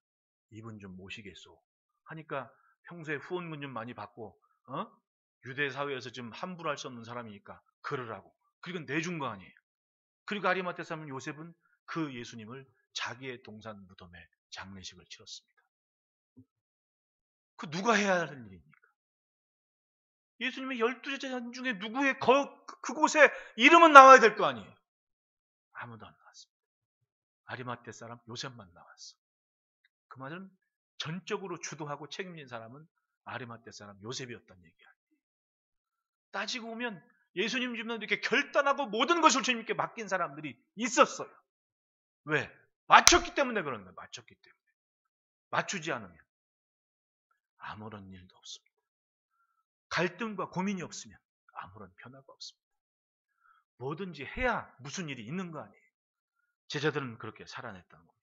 이분 좀 모시겠소. 하니까 평소에 후원금 좀 많이 받고 유대 사회에서 좀 함부로 할 수 없는 사람이니까 그러라고. 그리고 내준 거 아니에요. 그리고 아리마떼 사람 요셉은 그 예수님을 자기의 동산 무덤에 장례식을 치렀습니다. 그 누가 해야 할 일입니까? 예수님의 12제자 중에 누구의 그곳에 이름은 나와야 될 거 아니에요. 아무도 안 나왔습니다. 아리마떼 사람 요셉만 나왔어. 그 말은 전적으로 주도하고 책임진 사람은 아리마떼 사람 요셉이었다는 얘기야. 따지고 보면 예수님 주변에 이렇게 결단하고 모든 것을 주님께 맡긴 사람들이 있었어요. 왜? 맞췄기 때문에 그런 거예요. 맞췄기 때문에. 맞추지 않으면 아무런 일도 없습니다. 갈등과 고민이 없으면 아무런 변화가 없습니다. 뭐든지 해야 무슨 일이 있는 거 아니에요. 제자들은 그렇게 살아냈다는 거예요.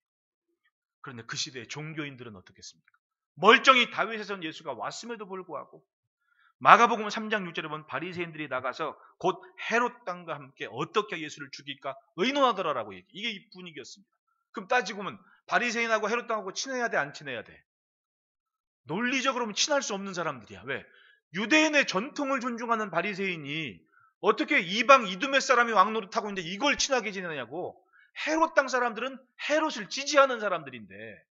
그런데 그 시대의 종교인들은 어떻겠습니까? 멀쩡히 다윗에선 예수가 왔음에도 불구하고 마가복음 3장 6절에 보면 바리새인들이 나가서 곧 헤롯 땅과 함께 어떻게 예수를 죽일까 의논하더라라고 얘기. 이게 분위기였습니다. 그럼 따지고 보면 바리새인하고 헤롯 땅하고 친해야 돼, 안 친해야 돼? 논리적으로는 친할 수 없는 사람들이야. 왜? 유대인의 전통을 존중하는 바리새인이 어떻게 이방 이두메 사람이 왕노릇하고 있는데 이걸 친하게 지내냐고. 헤롯 땅 사람들은 헤롯을 지지하는 사람들인데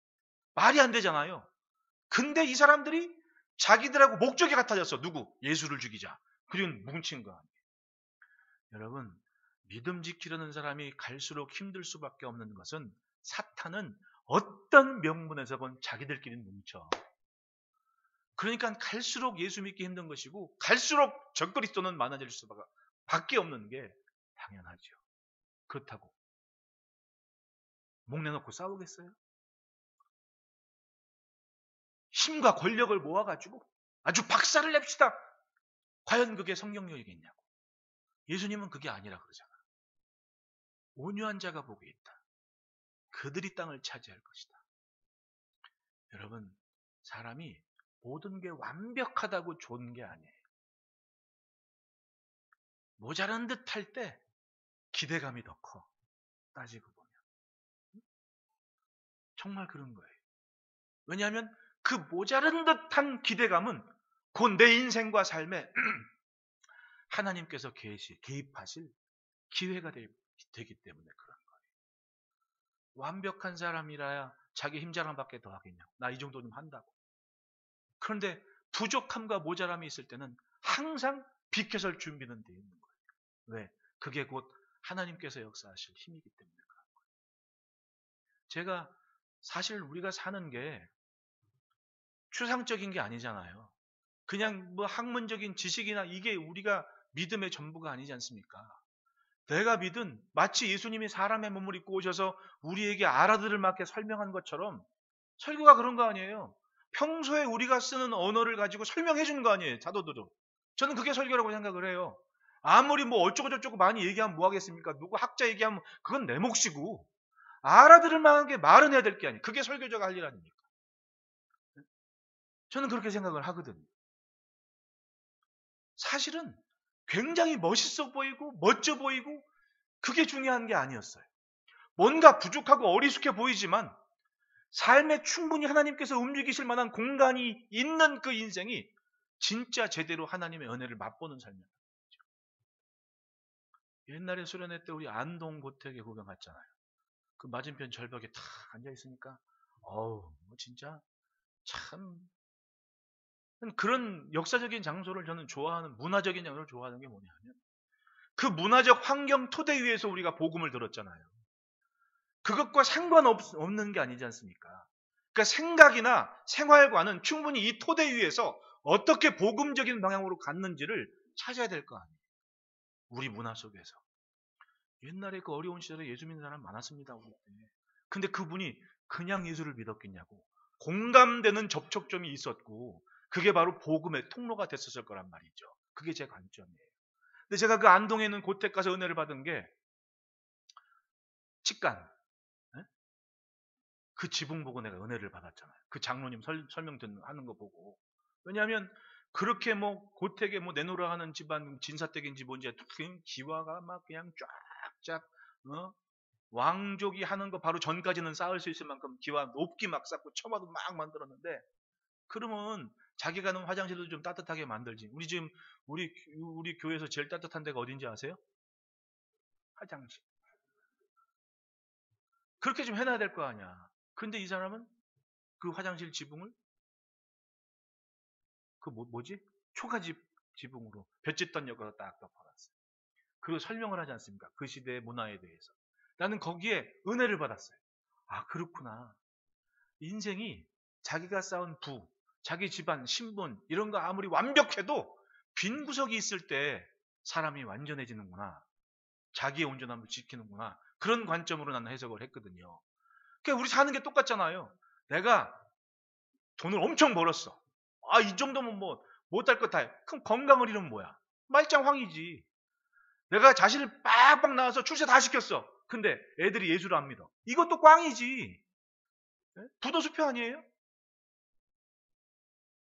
말이 안 되잖아요. 근데 이 사람들이 자기들하고 목적이 같아졌어. 누구? 예수를 죽이자. 그리고 뭉친 거 아니에요. 여러분, 믿음 지키려는 사람이 갈수록 힘들 수밖에 없는 것은 사탄은 어떤 명분에서건 자기들끼리 뭉쳐. 그러니까 갈수록 예수 믿기 힘든 것이고 갈수록 적그리스도는 많아질 수밖에 없는 게 당연하죠. 그렇다고 목내놓고 싸우겠어요? 힘과 권력을 모아가지고 아주 박살을 냅시다. 과연 그게 성경력이겠냐고. 예수님은 그게 아니라 그러잖아. 온유한 자가 복이 있다. 그들이 땅을 차지할 것이다. 여러분, 사람이 모든 게 완벽하다고 좋은 게 아니에요. 모자란 듯 할 때 기대감이 더 커. 따지고 보면. 정말 그런 거예요. 왜냐하면 그 모자란 듯한 기대감은 곧 내 인생과 삶에 하나님께서 개입하실 기회가 되기 때문에 그런 거예요. 완벽한 사람이라야 자기 힘자랑밖에 더 하겠냐. 나 이 정도는 한다고. 그런데 부족함과 모자람이 있을 때는 항상 비켜설 준비는 되어 있는 거예요. 왜? 그게 곧 하나님께서 역사하실 힘이기 때문에 그런 거예요. 제가 사실 우리가 사는 게 추상적인 게 아니잖아요. 그냥 뭐 학문적인 지식이나 이게 우리가 믿음의 전부가 아니지 않습니까? 내가 믿은 마치 예수님이 사람의 몸을 입고 오셔서 우리에게 알아들을 만큼 설명한 것처럼 설교가 그런 거 아니에요. 평소에 우리가 쓰는 언어를 가지고 설명해 주는 거 아니에요. 사도들은. 저는 그게 설교라고 생각을 해요. 아무리 뭐 어쩌고저쩌고 많이 얘기하면 뭐 하겠습니까? 누구 학자 얘기하면 그건 내 몫이고 알아들을 만한 게 말은 해야 될 게 아니에요. 그게 설교자가 할 일 아닙니까? 저는 그렇게 생각을 하거든요. 사실은 굉장히 멋있어 보이고 멋져 보이고 그게 중요한 게 아니었어요. 뭔가 부족하고 어리숙해 보이지만 삶에 충분히 하나님께서 움직이실 만한 공간이 있는 그 인생이 진짜 제대로 하나님의 은혜를 맛보는 삶이었죠. 옛날에 수련회 때 우리 안동 고택에 구경 갔잖아요. 그 맞은편 절벽에 탁 앉아 있으니까 어우 뭐 진짜 참 그런 역사적인 장소를 저는 좋아하는 문화적인 장소를 좋아하는 게 뭐냐면 그 문화적 환경 토대 위에서 우리가 복음을 들었잖아요. 그것과 상관없는 게 아니지 않습니까? 그러니까 생각이나 생활과는 충분히 이 토대 위에서 어떻게 복음적인 방향으로 갔는지를 찾아야 될 거 아니에요. 우리 문화 속에서. 옛날에 그 어려운 시절에 예수 믿는 사람 많았습니다. 우리 때. 근데 그분이 그냥 예수를 믿었겠냐고. 공감되는 접촉점이 있었고 그게 바로 복음의 통로가 됐었을 거란 말이죠. 그게 제 관점이에요. 근데 제가 그 안동에 있는 고택 가서 은혜를 받은 게 직간. 그 지붕 보고 내가 은혜를 받았잖아요. 그 장로님 설명 하는 거 보고. 왜냐하면 그렇게 뭐 고택에 뭐 내놓으라 하는 집안 진사댁인지 뭔지 기와가 막 그냥 쫙쫙 왕족이 하는 거 바로 전까지는 쌓을 수 있을 만큼 기와 높게 막 쌓고 처마도 막 만들었는데 그러면 자기 가는 화장실도 좀 따뜻하게 만들지. 우리 지금 우리 교회에서 제일 따뜻한 데가 어딘지 아세요? 화장실. 그렇게 좀 해놔야 될 거 아니야. 근데 이 사람은 그 화장실 지붕을 그 뭐지? 초가집 지붕으로 볏짚단 역으로 딱 덮어놨어요. 그리고 설명을 하지 않습니까? 그 시대의 문화에 대해서. 나는 거기에 은혜를 받았어요. 아 그렇구나. 인생이 자기가 쌓은 부, 자기 집안, 신분 이런 거 아무리 완벽해도 빈 구석이 있을 때 사람이 완전해지는구나. 자기의 온전함을 지키는구나. 그런 관점으로 나는 해석을 했거든요. 그러니까 우리 사는 게 똑같잖아요. 내가 돈을 엄청 벌었어. 아, 이 정도면 뭐 못할 것 다 해. 그럼 건강을 잃으면 뭐야? 말짱황이지. 내가 자신을 빡빡 나와서 출세 다 시켰어. 근데 애들이 예수를 안 믿어. 이것도 꽝이지. 부도수표 아니에요?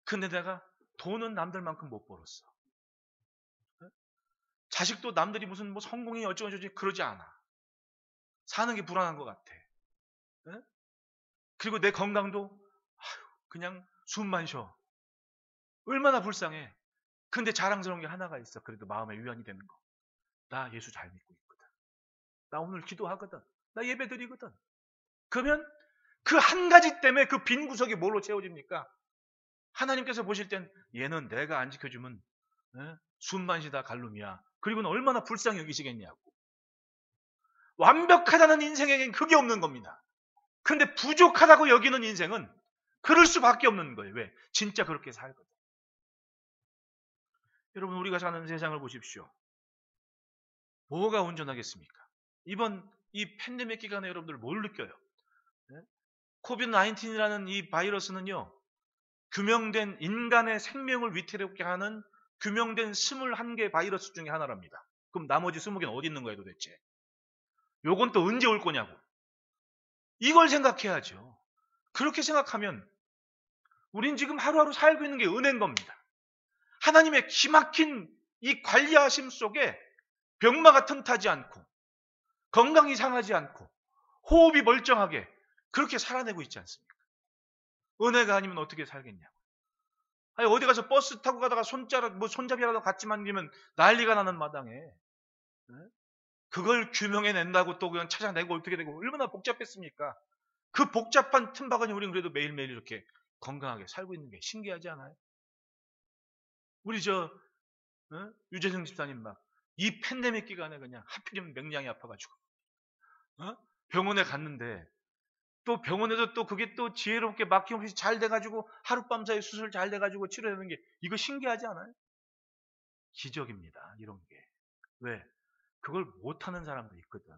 근데 내가 돈은 남들만큼 못 벌었어. 자식도 남들이 무슨 뭐 성공이 어쩌고저쩌고 그러지 않아. 사는 게 불안한 것 같아. 그리고 내 건강도 그냥 숨만 쉬어. 얼마나 불쌍해. 근데 자랑스러운 게 하나가 있어. 그래도 마음에 위안이 되는 거. 나 예수 잘 믿고 있거든. 나 오늘 기도하거든. 나 예배 드리거든. 그러면 그 한 가지 때문에 그 빈 구석이 뭘로 채워집니까? 하나님께서 보실 땐 얘는 내가 안 지켜주면 숨만 쉬다 갈lum이야. 그리고는 얼마나 불쌍히 여기시겠냐고. 완벽하다는 인생에겐 그게 없는 겁니다. 근데 부족하다고 여기는 인생은 그럴 수밖에 없는 거예요. 왜? 진짜 그렇게 살거든. 여러분 우리가 사는 세상을 보십시오. 뭐가 온전하겠습니까? 이번 이 팬데믹 기간에 여러분들 뭘 느껴요? 코비드 19이라는 이 바이러스는요. 규명된 인간의 생명을 위태롭게 하는 규명된 21개 바이러스 중에 하나랍니다. 그럼 나머지 20개는 어디 있는 거예요 도대체? 요건 또 언제 올 거냐고. 이걸 생각해야죠. 그렇게 생각하면 우린 지금 하루하루 살고 있는 게 은혜인 겁니다. 하나님의 기막힌 이 관리하심 속에 병마가 틈타지 않고 건강이 상하지 않고 호흡이 멀쩡하게 그렇게 살아내고 있지 않습니까? 은혜가 아니면 어떻게 살겠냐고. 아니 어디 가서 버스 타고 가다가 손잡이라도 같이 만지면 난리가 나는 마당에 그걸 규명해낸다고 또 그냥 찾아내고 어떻게 되고 얼마나 복잡했습니까? 그 복잡한 틈바구니 우리는 그래도 매일매일 이렇게 건강하게 살고 있는 게 신기하지 않아요? 우리 유재승 집사님 막 이 팬데믹 기간에 그냥 하필이면 맹장이 아파가지고 병원에 갔는데 또 병원에서 또 그게 또 지혜롭게 막힘없이 잘 돼가지고 하룻밤 사이 수술 잘 돼가지고 치료되는 게 이거 신기하지 않아요? 기적입니다. 이런 게. 왜? 그걸 못하는 사람도 있거든.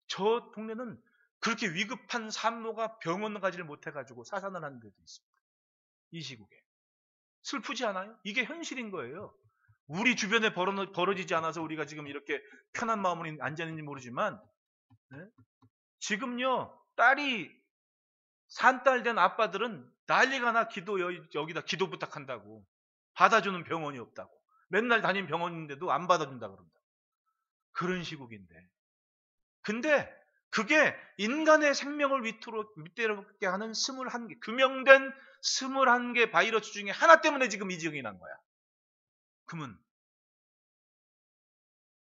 저 동네는 그렇게 위급한 산모가 병원 가지를 못해가지고 사산을 하는 데도 있습니다. 이 시국에. 슬프지 않아요? 이게 현실인 거예요. 우리 주변에 벌어지지 않아서 우리가 지금 이렇게 편한 마음으로 앉아있는지 모르지만 지금요 딸이 산딸 된 아빠들은 난리가 나 여기다 기도 부탁한다고 받아주는 병원이 없다고 맨날 다니는 병원인데도 안 받아준다 그런다. 그런 시국인데 근데 그게 인간의 생명을 위태롭게 하는 21개 규명된 21개 바이러스 중에 하나 때문에 지금 이 지경이 난 거야. 그러면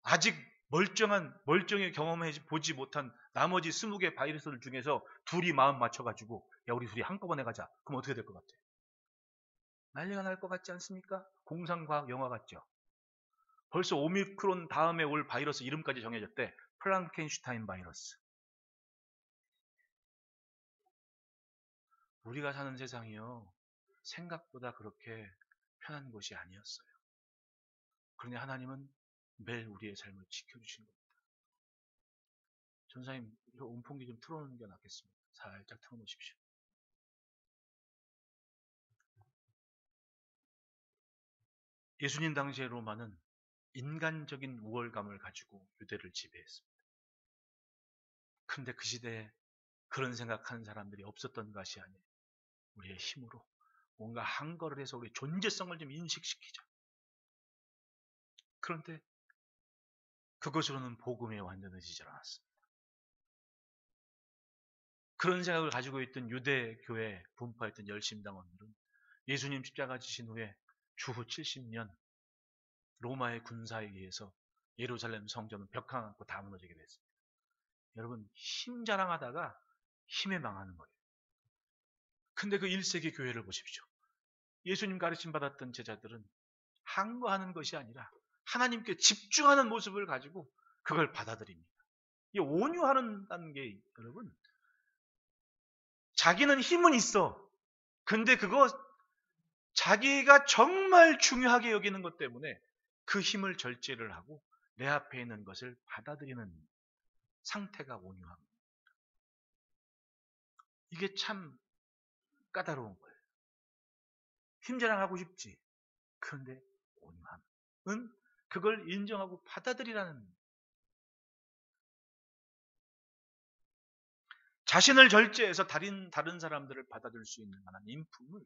아직 멀쩡히 경험해 보지 못한 나머지 20개 바이러스들 중에서 둘이 마음 맞춰가지고 야 우리 둘이 한꺼번에 가자. 그럼 어떻게 될 것 같아? 난리가 날 것 같지 않습니까? 공상과학 영화 같죠? 벌써 오미크론 다음에 올 바이러스 이름까지 정해졌대. 프랑켄슈타인 바이러스. 우리가 사는 세상이요. 생각보다 그렇게 편한 곳이 아니었어요. 그러니 하나님은 매일 우리의 삶을 지켜주시는 겁니다. 전사님, 이거 온풍기 좀 틀어놓는 게 낫겠습니다. 살짝 틀어놓으십시오. 예수님 당시의 로마는 인간적인 우월감을 가지고 유대를 지배했습니다. 그런데 그 시대에 그런 생각하는 사람들이 없었던 것이 아니에요. 우리의 힘으로 뭔가 한거를 해서 우리의 존재성을 좀 인식시키자. 그런데 그것으로는 복음에 완전해지지 않았습니다. 그런 생각을 가지고 있던 유대교회 분파했던 열심당원들은 예수님 십자가 지신 후에 주후 70년 로마의 군사에 의해서 예루살렘 성전은 벽 하나 안고 다 무너지게 됐습니다. 여러분 힘 자랑하다가 힘에 망하는 거예요. 근데 그 1세기 교회를 보십시오. 예수님 가르침 받았던 제자들은 항거하는 것이 아니라 하나님께 집중하는 모습을 가지고 그걸 받아들입니다. 이 온유하는 게 여러분 자기는 힘은 있어. 근데 그거 자기가 정말 중요하게 여기는 것 때문에 그 힘을 절제를 하고 내 앞에 있는 것을 받아들이는 상태가 온유함. 이게 참 까다로운 거예요. 힘자랑하고 싶지. 그런데 온유함은 그걸 인정하고 받아들이라는 자신을 절제해서 다른 사람들을 받아들일 수 있는 만한 인품을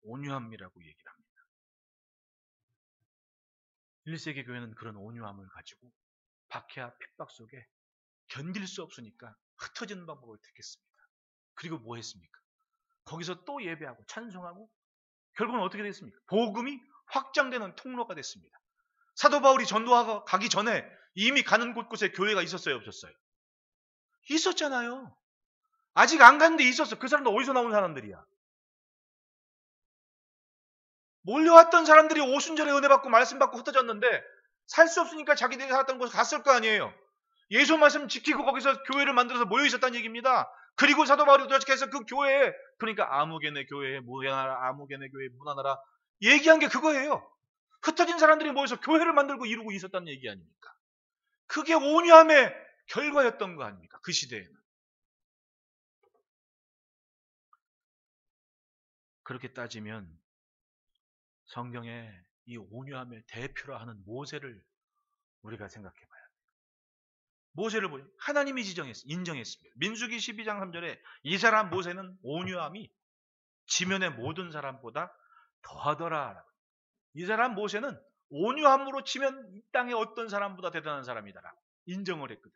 온유함이라고 얘기를 합니다. 1세기 교회는 그런 온유함을 가지고 박해와 핍박 속에 견딜 수 없으니까 흩어지는 방법을 택했습니다. 그리고 뭐 했습니까? 거기서 또 예배하고 찬송하고 결국은 어떻게 됐습니까? 복음이 확장되는 통로가 됐습니다. 사도 바울이 전도하고 가기 전에 이미 가는 곳곳에 교회가 있었어요, 없었어요? 있었잖아요. 아직 안 갔는데 있었어. 그 사람도 어디서 나온 사람들이야? 몰려왔던 사람들이 오순절에 은혜 받고 말씀 받고 흩어졌는데 살 수 없으니까 자기들이 살았던 곳에 갔을 거 아니에요. 예수 말씀 지키고 거기서 교회를 만들어서 모여 있었다는 얘기입니다. 그리고 사도 바울이 도착해서 그 교회에 그러니까 아무개네 교회에 모여나라 아무개네 교회에 문화나라 얘기한 게 그거예요. 흩어진 사람들이 모여서 교회를 만들고 이루고 있었다는 얘기 아닙니까? 그게 온유함의 결과였던 거 아닙니까? 그 시대에는. 그렇게 따지면 성경에 이 온유함의 대표라 하는 모세를 우리가 생각해 봐야 돼요. 모세를 하나님이 인정했습니다. 민수기 12장 3절에 이 사람 모세는 온유함이 지면의 모든 사람보다 더하더라. 이 사람 모세는 온유함으로 치면 이 땅의 어떤 사람보다 대단한 사람이다라고 인정을 했거든요.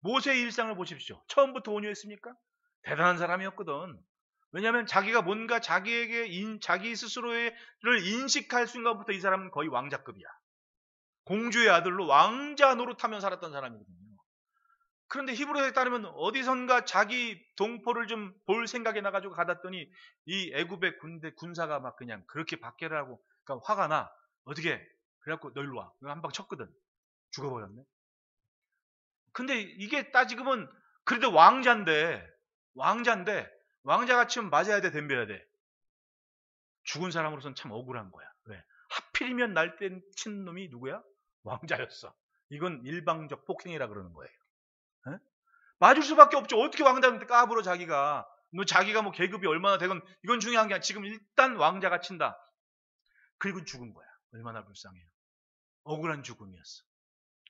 모세의 일상을 보십시오. 처음부터 온유했습니까? 대단한 사람이었거든. 왜냐하면 자기가 뭔가 자기 스스로를 인식할 순간부터 이 사람은 거의 왕자급이야. 공주의 아들로 왕자 노릇하며 살았던 사람이거든요. 그런데 히브리서에 따르면 어디선가 자기 동포를 좀 볼 생각에 나가지고 가뒀더니 이 애굽의 군사가 막 그냥 그렇게 박해를 하고 그러니까 화가 나. 어떻게? 그래갖고 너 일로 와. 한 방 쳤거든. 죽어버렸네. 근데 이게 따지면 그래도 왕자인데 왕자가 치면 맞아야 돼, 덤벼야 돼. 죽은 사람으로서는 참 억울한 거야. 왜? 하필이면 날 때 친 놈이 누구야? 왕자였어. 이건 일방적 폭행이라 그러는 거예요. 에? 맞을 수밖에 없죠. 어떻게 왕자한테 까불어 자기가. 자기가 뭐 계급이 얼마나 되건 이건 중요한 게 아니라 지금 일단 왕자가 친다. 그리고 죽은 거야. 얼마나 불쌍해요. 억울한 죽음이었어.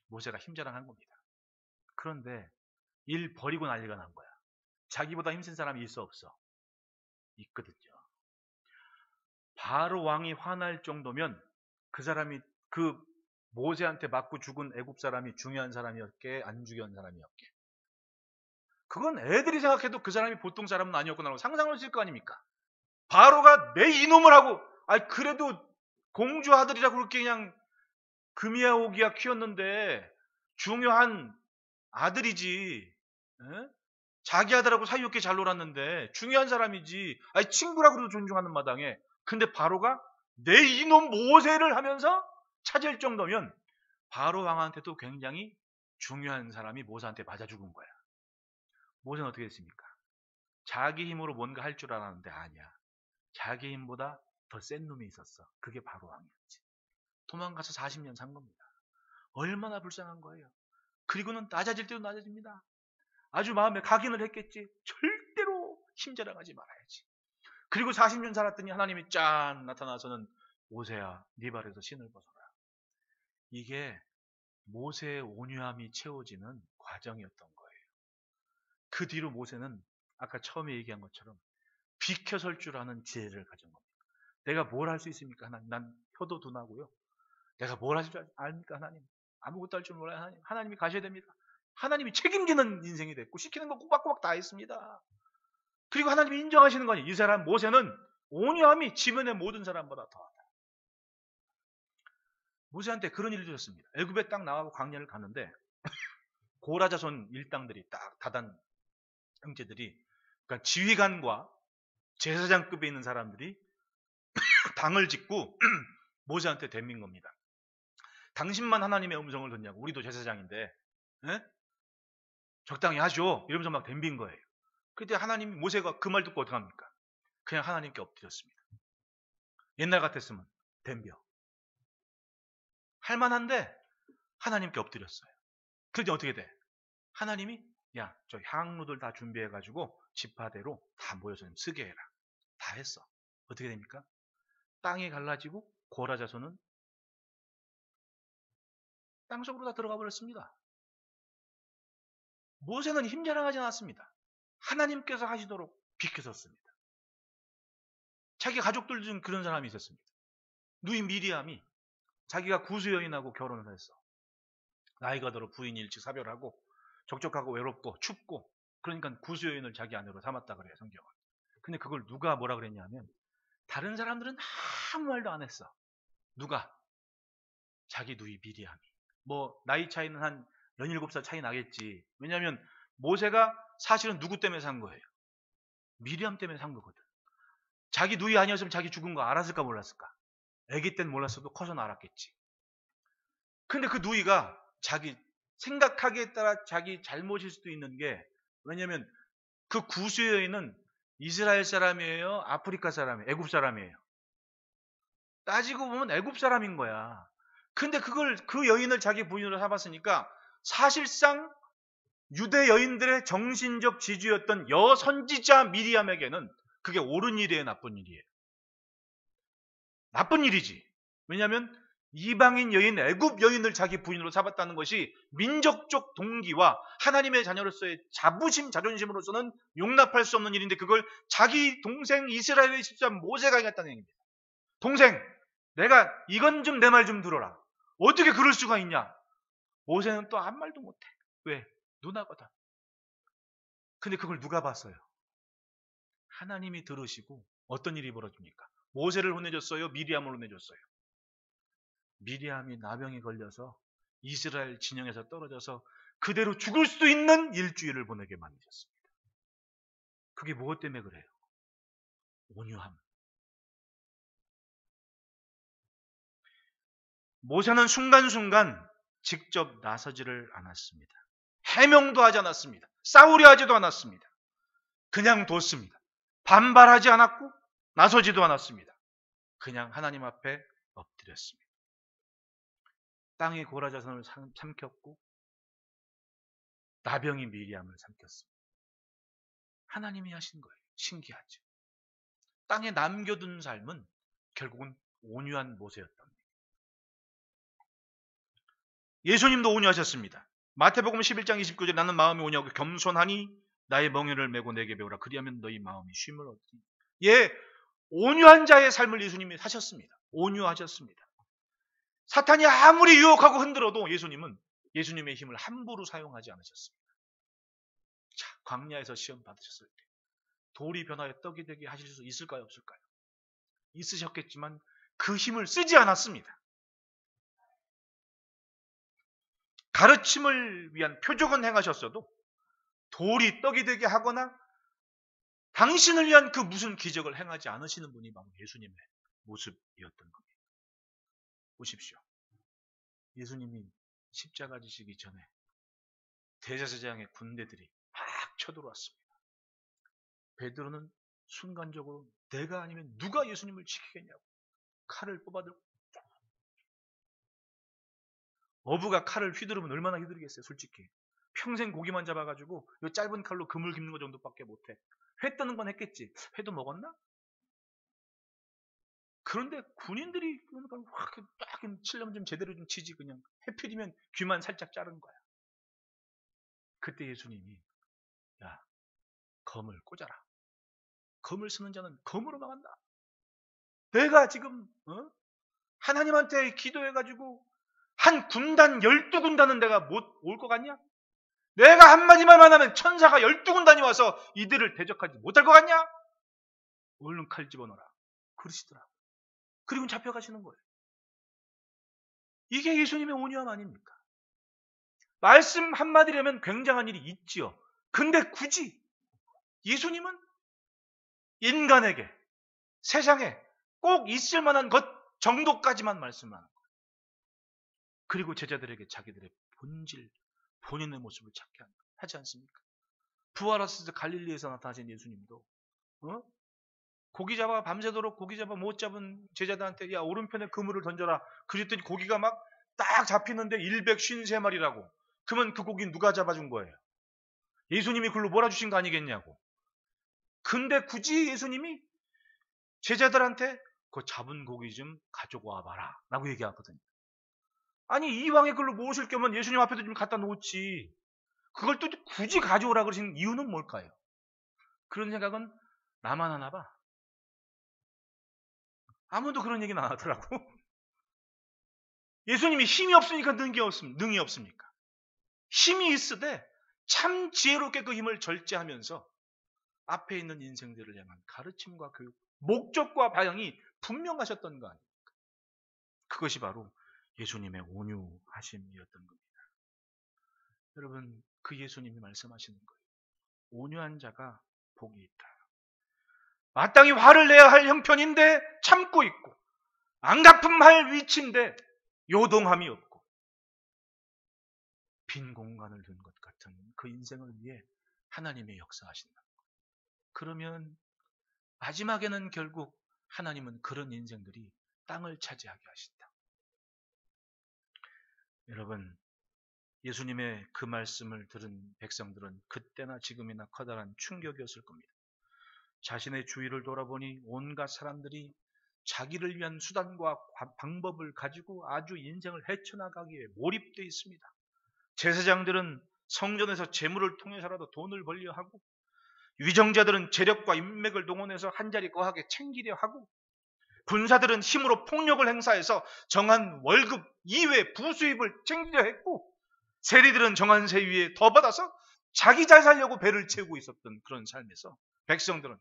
모세가 힘자랑한 겁니다. 그런데 일 버리고 난리가 난 거야. 자기보다 힘센 사람이 있어 없어? 있거든요. 바로 왕이 화날 정도면 그 사람이 그 모세한테 맞고 죽은 애굽 사람이 중요한 사람이었게 안 중요한 사람이었게. 그건 애들이 생각해도 그 사람이 보통 사람은 아니었구나라고 상상을 했을 거 아닙니까? 바로가 내 이놈을 하고 그래도 공주 아들이라고 그렇게 그냥 금이야 오기야 키웠는데 중요한 아들이지. 에? 자기 아들하고 사이좋게 잘 놀았는데 중요한 사람이지. 친구라고도 존중하는 마당에. 근데 바로가 내 이놈 모세를 하면서 찾을 정도면 바로 왕한테도 굉장히 중요한 사람이 모세한테 맞아 죽은 거야. 모세는 어떻게 됐습니까? 자기 힘으로 뭔가 할 줄 알았는데 아니야. 자기 힘보다 더 센 놈이 있었어. 그게 바로 왕이었지. 도망가서 40년 산 겁니다. 얼마나 불쌍한 거예요. 그리고는 낮아질 때도 낮아집니다. 아주 마음에 각인을 했겠지. 절대로 힘자랑하지 말아야지. 그리고 40년 살았더니 하나님이 짠 나타나서는 모세야 네 발에서 신을 벗어라. 이게 모세의 온유함이 채워지는 과정이었던 거예요. 그 뒤로 모세는 아까 처음에 얘기한 것처럼 비켜설 줄 아는 지혜를 가진 겁니다. 내가 뭘 할 수 있습니까? 하나님, 난 혀도 둔하고요. 내가 뭘 할 줄 압니까? 하나님, 아무것도 할 줄 몰라요. 하나님, 하나님이 가셔야 됩니다. 하나님이 책임지는 인생이 됐고 시키는 거 꼬박꼬박 다 했습니다. 그리고 하나님이 인정하시는 거니 이 사람 모세는 온유함이 지면의 모든 사람보다 더하다. 모세한테 그런 일이 있었습니다. 애굽에 딱 나가고 광야를 가는데 고라자손 일당들이 딱 다단 형제들이 그러니까 지휘관과 제사장급에 있는 사람들이 당을 짓고 모세한테 덤빈 겁니다. 당신만 하나님의 음성을 듣냐고. 우리도 제사장인데 에? 적당히 하죠. 이러면서 막 덤빈 거예요. 그때 하나님이 모세가 그 말 듣고 어떻게 합니까? 그냥 하나님께 엎드렸습니다. 옛날 같았으면 덤벼. 할만한데 하나님께 엎드렸어요. 그런데 어떻게 돼? 하나님이 야, 저 향로들 다 준비해가지고 지파대로 다 모여서 쓰게 해라. 다 했어. 어떻게 됩니까? 땅이 갈라지고 고라자손은 땅속으로 다 들어가 버렸습니다. 모세는 힘자랑하지 않았습니다. 하나님께서 하시도록 비켜섰습니다. 자기 가족들 중 그런 사람이 있었습니다. 누이 미리암이 자기가 구수 여인하고 결혼을 했어. 나이가 들어 부인이 일찍 사별하고 적적하고 외롭고 춥고 그러니까 구수 여인을 자기 아내로 삼았다 그래요, 성경은. 근데 그걸 누가 뭐라 그랬냐면 다른 사람들은 아무 말도 안 했어. 누가? 자기 누이 미리암이. 뭐 나이 차이는 한 17살 차이 나겠지. 왜냐하면 모세가 사실은 누구 때문에 산 거예요? 미리암 때문에 산 거거든. 자기 누이 아니었으면 자기 죽은 거 알았을까 몰랐을까? 아기 땐 몰랐어도 커서는 알았겠지. 근데 그 누이가 자기 생각하기에 따라 자기 잘못일 수도 있는 게 왜냐하면 그 구수 여인은 이스라엘 사람이에요? 아프리카 사람이에요? 애굽 사람이에요? 따지고 보면 애굽 사람인 거야. 근데 그 여인을 자기 부인으로 삼았으니까 사실상 유대 여인들의 정신적 지주였던 여선지자 미리암에게는 그게 옳은 일이에요, 나쁜 일이에요? 나쁜 일이지. 왜냐하면 이방인 여인, 애굽 여인을 자기 부인으로 삼았다는 것이 민족적 동기와 하나님의 자녀로서의 자부심, 자존심으로서는 용납할 수 없는 일인데, 그걸 자기 동생 이스라엘의 집사 모세가 해갔다는 얘기입니다. 동생, 내가 이건 좀 내 말 좀 들어라. 어떻게 그럴 수가 있냐? 모세는 또 아무 말도 못해. 왜? 누나거든. 근데 그걸 누가 봤어요? 하나님이 들으시고 어떤 일이 벌어집니까? 모세를 혼내줬어요? 미리암을 혼내줬어요? 미리암이 나병에 걸려서 이스라엘 진영에서 떨어져서 그대로 죽을 수 있는 일주일을 보내게 만드셨습니다. 그게 무엇 때문에 그래요? 온유함. 모세는 순간순간 직접 나서지를 않았습니다. 해명도 하지 않았습니다. 싸우려 하지도 않았습니다. 그냥 뒀습니다. 반발하지 않았고 나서지도 않았습니다. 그냥 하나님 앞에 엎드렸습니다. 땅이 고라자손을 삼켰고 나병이 미리암을 삼켰습니다. 하나님이 하신 거예요. 신기하죠. 땅에 남겨둔 삶은 결국은 온유한 모세였답니다. 예수님도 온유하셨습니다. 마태복음 11장 29절에 나는 마음이 온유하고 겸손하니 나의 멍에를 메고 내게 배우라. 그리하면 너희 마음이 쉼을 얻으리. 예, 온유한 자의 삶을 예수님이 사셨습니다. 온유하셨습니다. 사탄이 아무리 유혹하고 흔들어도 예수님의 힘을 함부로 사용하지 않으셨습니다. 자, 광야에서 시험 받으셨을 때 돌이 변하여 떡이 되게 하실 수 있을까요, 없을까요? 있으셨겠지만 그 힘을 쓰지 않았습니다. 가르침을 위한 표적은 행하셨어도 돌이 떡이 되게 하거나 당신을 위한 그 무슨 기적을 행하지 않으시는 분이 바로 예수님의 모습이었던 겁니다. 보십시오. 예수님이 십자가 지시기 전에 대제사장의 군대들이 막 쳐들어왔습니다. 베드로는 순간적으로 내가 아니면 누가 예수님을 지키겠냐고 칼을 뽑아들고, 어부가 칼을 휘두르면 얼마나 휘두르겠어요, 솔직히. 평생 고기만 잡아가지고 이 짧은 칼로 그물 깁는 것 정도밖에 못해. 회 뜨는 건 했겠지. 회도 먹었나? 그런데 군인들이 그러니까 확 치려면 좀 제대로 좀 치지, 그냥 해필이면 귀만 살짝 자른 거야. 그때 예수님이 야, 검을 꽂아라. 검을 쓰는 자는 검으로 망한다. 내가 지금 하나님한테 기도해가지고 한 군단 12군단은 내가 못 올 것 같냐? 내가 한마디만 하면 천사가 12군단이 와서 이들을 대적하지 못할 것 같냐? 얼른 칼 집어넣어라. 그러시더라. 그리고 잡혀가시는 거예요. 이게 예수님의 온유함 아닙니까? 말씀 한마디라면 굉장한 일이 있지요. 근데 굳이 예수님은 인간에게, 세상에 꼭 있을 만한 것 정도까지만 말씀하는 거예요. 그리고 제자들에게 자기들의 본질, 본인의 모습을 찾게 하지 않습니까? 부활하셔서 갈릴리에서 나타나신 예수님도 고기 잡아 밤새도록 고기 잡아 못 잡은 제자들한테 야, 오른편에 그물을 던져라. 그랬더니 고기가 막 딱 잡히는데 153마리라고. 그러면 그 고기 누가 잡아준 거예요? 예수님이 글로 몰아주신 거 아니겠냐고. 근데 굳이 예수님이 제자들한테 그 잡은 고기 좀 가져와 봐라 라고 얘기하거든요. 아니, 이왕에 글로 모실 거면 예수님 앞에도 좀 갖다 놓지. 그걸 또 굳이 가져오라 그러신 이유는 뭘까요? 그런 생각은 나만 하나 봐. 아무도 그런 얘기는 안 하더라고. 예수님이 힘이 없으니까 능이 없습니까? 힘이 있으되 참 지혜롭게 그 힘을 절제하면서 앞에 있는 인생들을 향한 가르침과 교육, 목적과 방향이 분명하셨던 거 아닙니까? 그것이 바로 예수님의 온유하심이었던 겁니다. 여러분, 그 예수님이 말씀하시는 거예요. 온유한 자가 복이 있다. 마땅히 화를 내야 할 형편인데 참고 있고, 안 갚음할 위치인데 요동함이 없고, 빈 공간을 둔 것 같은 그 인생을 위해 하나님의 역사하신다. 그러면 마지막에는 결국 하나님은 그런 인생들이 땅을 차지하게 하신다. 여러분, 예수님의 그 말씀을 들은 백성들은 그때나 지금이나 커다란 충격이었을 겁니다. 자신의 주위를 돌아보니 온갖 사람들이 자기를 위한 수단과 방법을 가지고 아주 인생을 헤쳐나가기에 몰입되어 있습니다. 제사장들은 성전에서 재물을 통해서라도 돈을 벌려 하고, 위정자들은 재력과 인맥을 동원해서 한자리 거하게 챙기려 하고, 군사들은 힘으로 폭력을 행사해서 정한 월급 이외 부수입을 챙기려 했고, 세리들은 정한 세위에 더 받아서 자기 잘 살려고 배를 채우고 있었던 그런 삶에서 백성들은,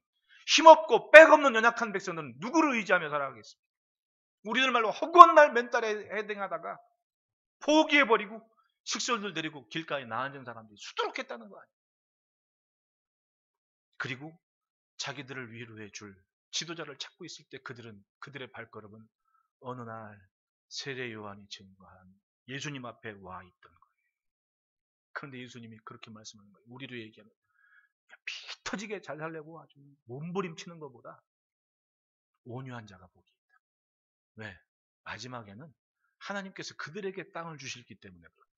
힘없고 백없는 연약한 백성들은 누구를 의지하며 살아가겠습니까? 우리들 말로 허구한 날 맨날에 해댕하다가 포기해버리고 식솔들 데리고 길가에 나앉은 사람들이 수두룩했다는 거 아니에요. 그리고 자기들을 위로해 줄 지도자를 찾고 있을 때 그들의 발걸음은 어느 날 세례 요한이 증거한 예수님 앞에 와 있던 거예요. 그런데 예수님이 그렇게 말씀하는 거예요. 우리로 얘기하면 피 터지게 잘 살려고 아주 몸부림치는 것보다 온유한 자가 복이 있다. 왜? 마지막에는 하나님께서 그들에게 땅을 주시기 때문에 그렇다.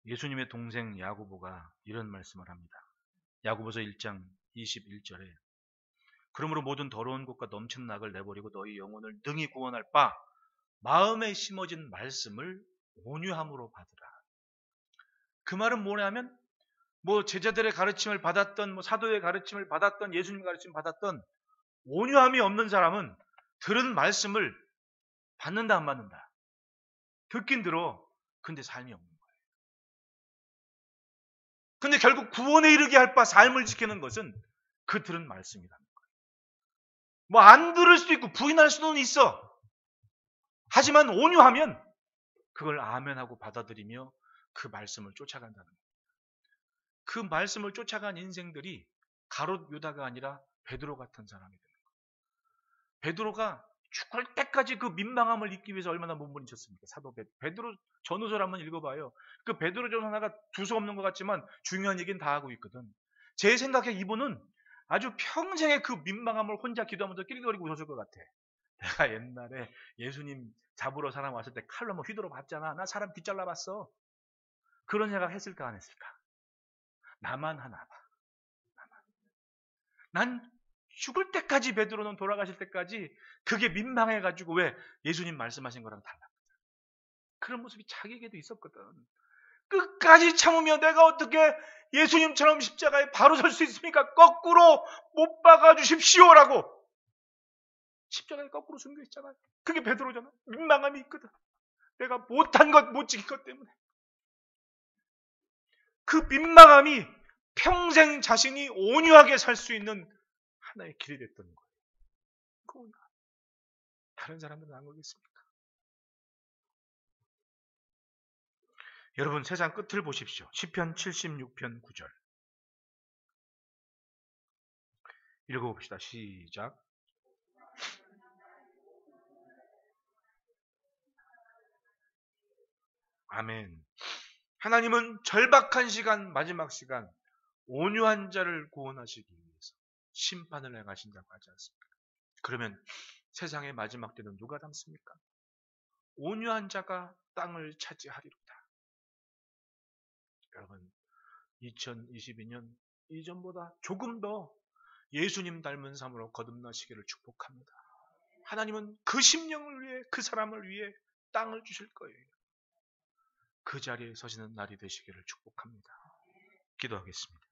예수님의 동생 야고보가 이런 말씀을 합니다. 야고보서 1장 21절에 그러므로 모든 더러운 것과 넘치는 악을 내버리고 너희 영혼을 능히 구원할 바 마음에 심어진 말씀을 온유함으로 받으라. 그 말은 뭐냐면 제자들의 가르침을 받았던 사도의 가르침을 받았던 예수님의 가르침을 받았던 온유함이 없는 사람은 들은 말씀을 받는다 안 받는다. 듣긴 들어. 근데 삶이 없는 거예요. 근데 결국 구원에 이르게 할 바 삶을 지키는 것은 그 들은 말씀이라는 거예요. 안 들을 수도 있고 부인할 수는 있어. 하지만 온유하면 그걸 아멘하고 받아들이며 그 말씀을 쫓아간다는 거예요. 그 말씀을 쫓아간 인생들이 가롯 유다가 아니라 베드로 같은 사람이 되는 거예요. 베드로가 죽을 때까지 그 민망함을 잊기 위해서 얼마나 몸부림쳤습니까? 사도 베드로 전후서를 한번 읽어봐요. 그 베드로 전서가 두서 없는 것 같지만 중요한 얘기는 다 하고 있거든. 제 생각에 이분은 아주 평생의 그 민망함을 혼자 기도하면서 낄낄거리고 웃었을 것 같아. 내가 옛날에 예수님 잡으러 사람 왔을 때 칼로 휘두르 봤잖아. 나 사람 뒷잘라 봤어. 그런 생각 했을까 안 했을까? 나만 하나 봐. 난 죽을 때까지 베드로는 돌아가실 때까지 그게 민망해가지고 왜 예수님 말씀하신 거랑 달라. 그런 모습이 자기에게도 있었거든. 끝까지 참으며 내가 어떻게 예수님처럼 십자가에 바로 설 수 있습니까? 거꾸로 못 박아 주십시오라고. 십자가에 거꾸로 숨겨 있잖아요. 그게 베드로잖아. 민망함이 있거든. 내가 못한 것, 못 지킨 것 때문에. 그 민망함이 평생 자신이 온유하게 살 수 있는 하나의 길이 됐던 거예요. 다른 사람들은 안 그러겠습니까? 여러분 세상 끝을 보십시오. 시편 76편 9절 읽어봅시다. 시작. 아멘. 하나님은 절박한 시간, 마지막 시간 온유한 자를 구원하시기 위해서 심판을 행하신다고 하지 않습니까? 그러면 세상의 마지막 때는 누가 담습니까? 온유한 자가 땅을 차지하리로다. 여러분 2022년 이전보다 조금 더 예수님 닮은 삶으로 거듭나시기를 축복합니다. 하나님은 그 심령을 위해 그 사람을 위해 땅을 주실 거예요. 그 자리에 서시는 날이 되시기를 축복합니다. 기도하겠습니다.